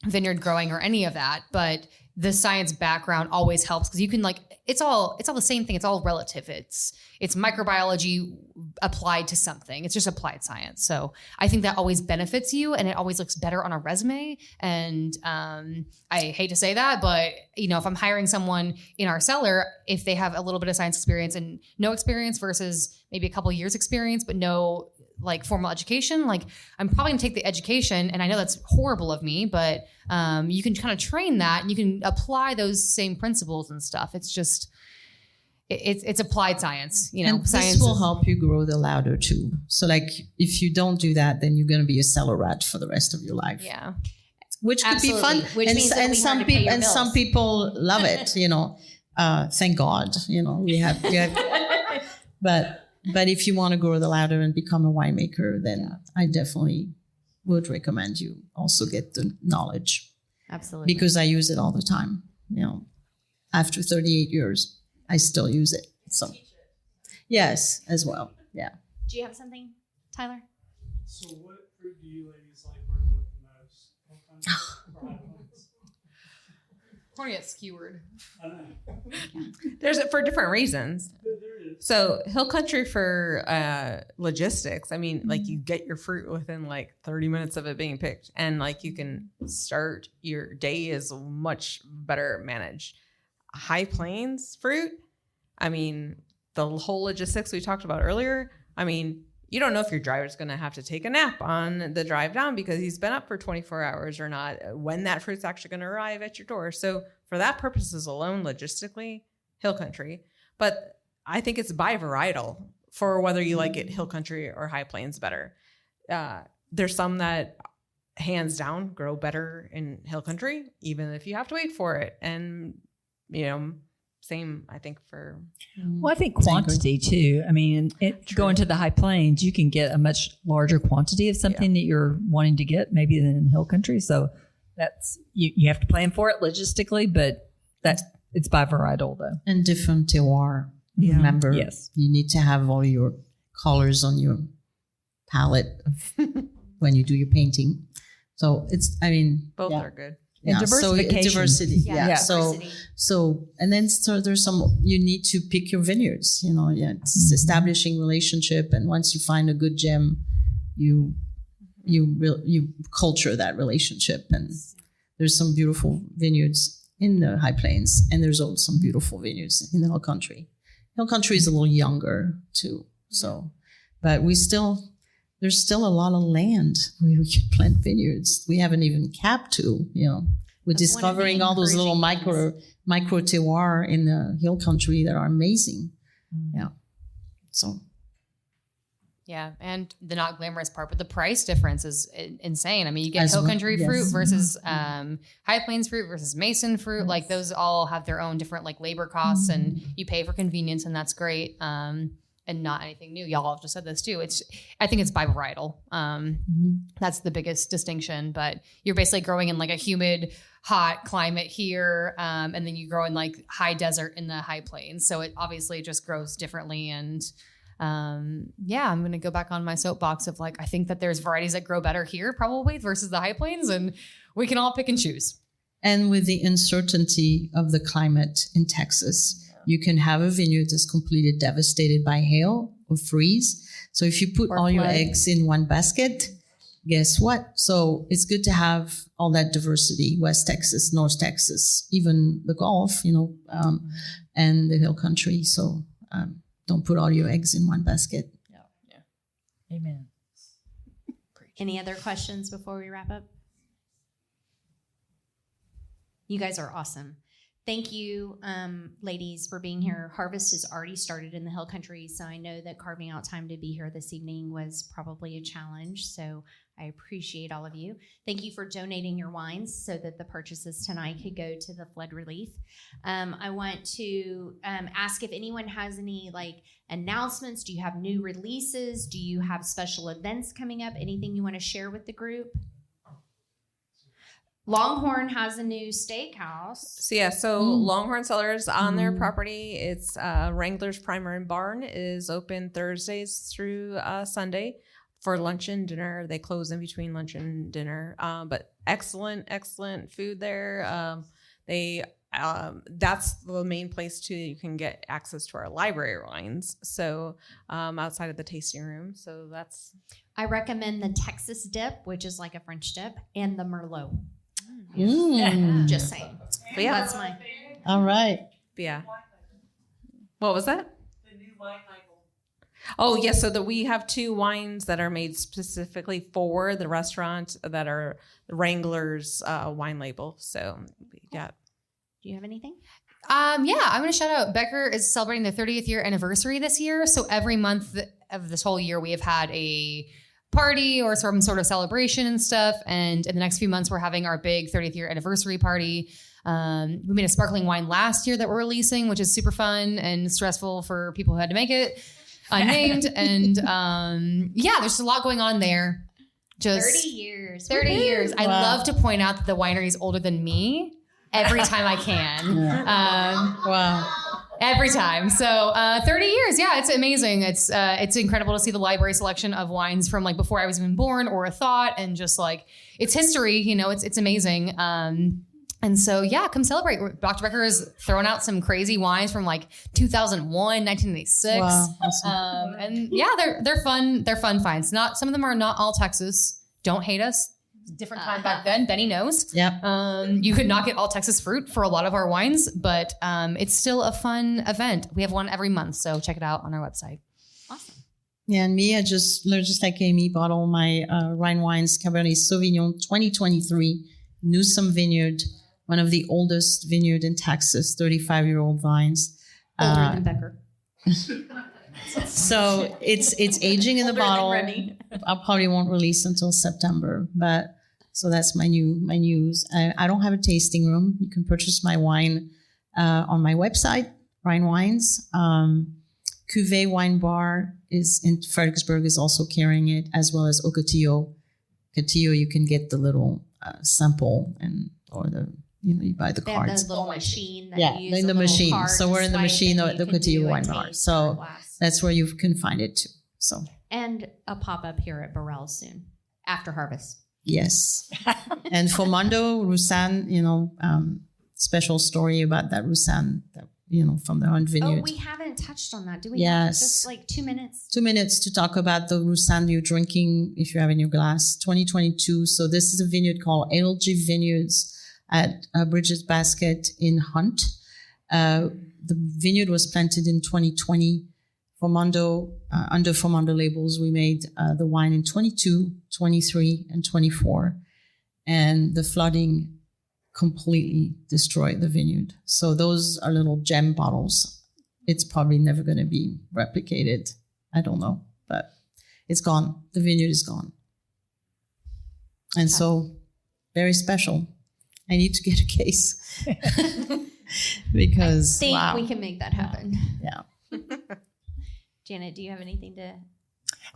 vineyard growing or any of that, but the science background always helps because you can it's all the same thing. It's all relative. It's microbiology applied to something. It's just applied science. So I think that always benefits you, and it always looks better on a resume. And I hate to say that, but if I'm hiring someone in our cellar, if they have a little bit of science experience and no experience versus maybe a couple of years experience, but no formal education, I'm probably gonna take the education, and I know that's horrible of me, but you can kind of train that and you can apply those same principles and stuff. It's just it's applied science, And science this will help you grow the lauder too. So if you don't do that, then you're going to be a cellar rat for the rest of your life. Yeah, which could be fun. Which means it'll be hard to pay your bills. Some people love it. Thank God. We have. But if you want to grow the lauder and become a winemaker, then I definitely would recommend you also get the knowledge. Absolutely. Because I use it all the time. After 38 years, I still use it. So, yes, as well. Yeah. Do you have something, Tyler? So what fruit do you ladies like working with the most? Probably get skewered. I don't know. There's for different reasons. There is. So Hill Country for logistics. I mean, you get your fruit within 30 minutes of it being picked, and you can start your day is much better managed. High Plains fruit, I mean, the whole logistics we talked about earlier, I mean, you don't know if your driver's going to have to take a nap on the drive down because he's been up for 24 hours or not, when that fruit's actually going to arrive at your door. So for that purposes alone, logistically, Hill Country. But I think it's bivarietal for whether you like it Hill Country or High Plains better. There's some that hands down grow better in Hill Country, even if you have to wait for it. And same, I think, for... Well, I think quantity, too. I mean, going to the High Plains, you can get a much larger quantity of something that you're wanting to get, maybe than in Hill Country. So that's you have to plan for it logistically, but it's bivarietal, though. And different terroir. Yeah. Remember, yes, you need to have all your colors on your palette when you do your painting. So both are good. Yeah, diversification. So diversity. Yeah. Diversity. So there's some, you need to pick your vineyards, it's establishing relationship. And once you find a good gem, you culture that relationship. And there's some beautiful vineyards in the High Plains, and there's also some beautiful vineyards in the Hill Country. Hill Country is a little younger too. So, but there's still a lot of land where we can plant vineyards. We haven't even capped to, We're discovering all those little micro terroir in the Hill Country that are amazing. Yeah. So. Yeah, and the not glamorous part, but the price difference is insane. I mean, you get Hill Country fruit versus High Plains fruit versus Mason fruit. Yes. Those all have their own different labor costs, and you pay for convenience, and that's great. And not anything new. Y'all have just said this too. I think it's bivarietal. That's the biggest distinction. But you're basically growing in a humid, hot climate here, and then you grow in high desert in the High Plains. So it obviously just grows differently. And I'm going to go back on my soapbox of I think that there's varieties that grow better here probably versus the High Plains, and we can all pick and choose. And with the uncertainty of the climate in Texas, you can have a vineyard that's completely devastated by hail or freeze. So if you put all your eggs in one basket, guess what? So it's good to have all that diversity, West Texas, North Texas, even the Gulf, and the Hill Country. So don't put all your eggs in one basket. Yeah. Amen. Any other questions before we wrap up? You guys are awesome. Thank you, ladies, for being here. Harvest has already started in the Hill Country, so I know that carving out time to be here this evening was probably a challenge, so I appreciate all of you. Thank you for donating your wines so that the purchases tonight could go to the flood relief. I want to ask if anyone has any announcements. Do you have new releases? Do you have special events coming up? Anything you want to share with the group? Longhorn has a new steakhouse. So Longhorn Cellars on their property. It's Wrangler's Primer and Barn is open Thursdays through Sunday. for lunch and dinner. They close in between lunch and dinner. But excellent food there. That's the main place too. You can get access to our library wines. So outside of the tasting room. So that's. I recommend the Texas dip, which is like a French dip, and the Merlot. Just saying. But yeah, that's my. All right. Yeah. What was that? The new wine label. Oh, yes. So we have 2 wines that are made specifically for the restaurant that are Wrangler's wine label. So we got. Do you have anything? Yeah, I'm going to shout out Becker is celebrating their 30th year anniversary this year. So every month of this whole year, we have had a party or some sort of celebration and stuff. And in the next few months, we're having our big 30th year anniversary party. We made a sparkling wine last year that we're releasing, which is super fun and stressful for people who had to make it unnamed. And yeah, there's a lot going on there. Just 30 years. 30 years. I love to point out that the winery is older than me every time I can. Wow. Every time. So 30 years. Yeah, it's amazing. It's incredible to see the library selection of wines from like before I was even born or a thought, and just like it's history, you know, it's amazing. And so, yeah, come celebrate. Dr. Becker is throwing out some crazy wines from like 2001, 1986. Wow, awesome. And yeah, they're fun. They're fun finds. Some of them are not all Texas. Don't hate us. Different time back then. Benny knows. Yeah. You could not get all Texas fruit for a lot of our wines, but it's still a fun event. We have one every month, so check it out on our website. Awesome. Yeah, and me, I just like Amie, bought all my Rhine Wines Cabernet Sauvignon 2023, Newsom Vineyard, one of the oldest vineyard in Texas, 35-year-old vines. Older than Becker. So it's aging in the bottle. I probably won't release until September, but so that's my news. I don't have a tasting room. You can purchase my wine on my website, Rhine Wines. Cuvée Wine Bar is in Fredericksburg is also carrying it, as well as Ocotillo. Ocotillo, you can get the little sample or the you buy the cards. They have the little machine that you use. In the machine. So we're in the machine at the Ocotillo Wine Bar. So that's where you can find it too. So and a pop up here at Barelle soon after harvest. Yes. And for Mondo Roussanne, special story about that Roussanne that from the Hunt Vineyard. Oh, we haven't touched on that, do we? Yes. Just like 2 minutes. 2 minutes to talk about the Roussanne you're drinking if you have in your glass. 2022. So this is a vineyard called LG Vineyards at Bridges Basket in Hunt. The vineyard was planted in 2020. Formondo, under Formondo labels, we made the wine in 22, 23, and 24. And the flooding completely destroyed the vineyard. So those are little gem bottles. It's probably never going to be replicated. I don't know, but it's gone. The vineyard is gone. And so very special. I need to get a case because I think we can make that happen. Yeah. Janet, do you have anything to?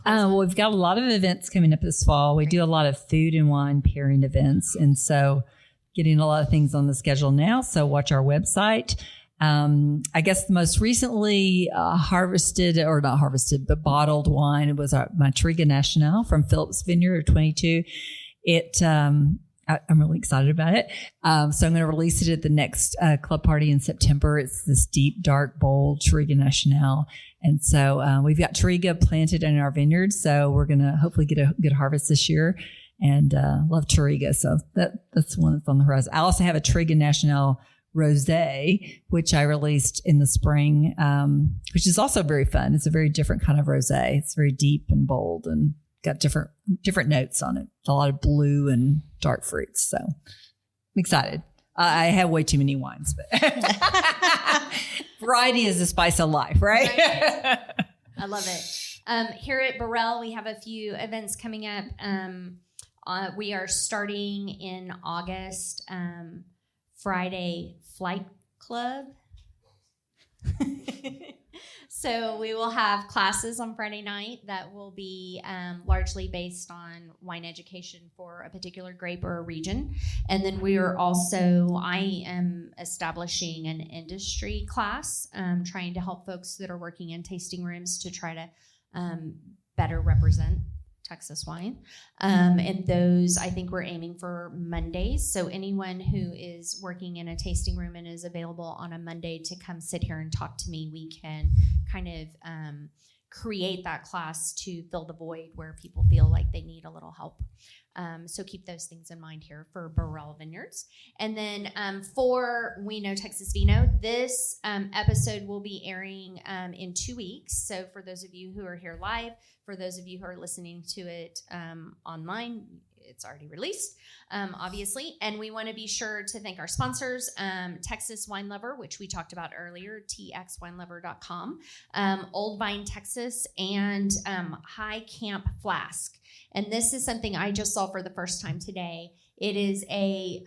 Well, we've got a lot of events coming up this fall. We do a lot of food and wine pairing events. And so getting a lot of things on the schedule now. So watch our website. I guess the most recently bottled wine was my Triga Nacional from Phillips Vineyard 22. I'm really excited about it. So I'm going to release it at the next club party in September. It's this deep, dark, bold Triga Nacional. And so we've got Triga planted in our vineyard. So we're going to hopefully get a good harvest this year, and love Triga. So that's one that's on the horizon. I also have a Triga Nacional Rosé, which I released in the spring, which is also very fun. It's a very different kind of rosé. It's very deep and bold and got different notes on it. A lot of blue and dark fruits. So I'm excited. I have way too many wines, but variety is the spice of life, right? I love it. Here at Barelle, we have a few events coming up. We are starting in August, Friday Flight Club. So we will have classes on Friday night that will be largely based on wine education for a particular grape or a region. And then I am establishing an industry class, trying to help folks that are working in tasting rooms to try to better represent Texas wine. And those, I think we're aiming for Mondays. So anyone who is working in a tasting room and is available on a Monday to come sit here and talk to me, we can kind of create that class to fill the void where people feel like they need a little help. So keep those things in mind here for Barelle Vineyards. And then for We Know Texas Vino, this episode will be airing in 2 weeks. So for those of you who are here live, for those of you who are listening to it online, it's already released, obviously. And we want to be sure to thank our sponsors, Texas Wine Lover, which we talked about earlier, txwinelover.com, Old Vine Texas, and High Camp Flask. And this is something I just saw for the first time today. It is a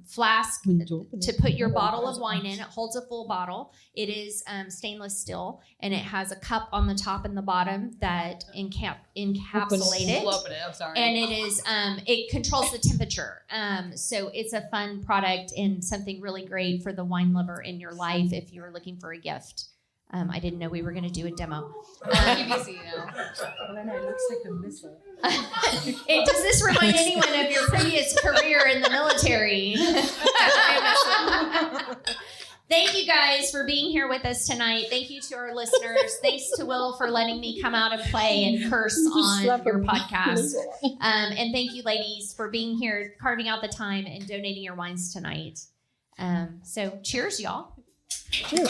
flask to put your bottle of wine in. It holds a full bottle. It is stainless steel, and it has a cup on the top and the bottom that encapsulate it. Open it. I'm sorry. And it is it controls the temperature. So it's a fun product and something really great for the wine lover in your life if you're looking for a gift. I didn't know we were going to do a demo. PVC now. It looks like a missile. Does this remind anyone of your previous career in the military? Thank you guys for being here with us tonight. Thank you to our listeners. Thanks to Will for letting me come out and play and curse on your podcast. And thank you, ladies, for being here, carving out the time and donating your wines tonight. So cheers, y'all. Cheers.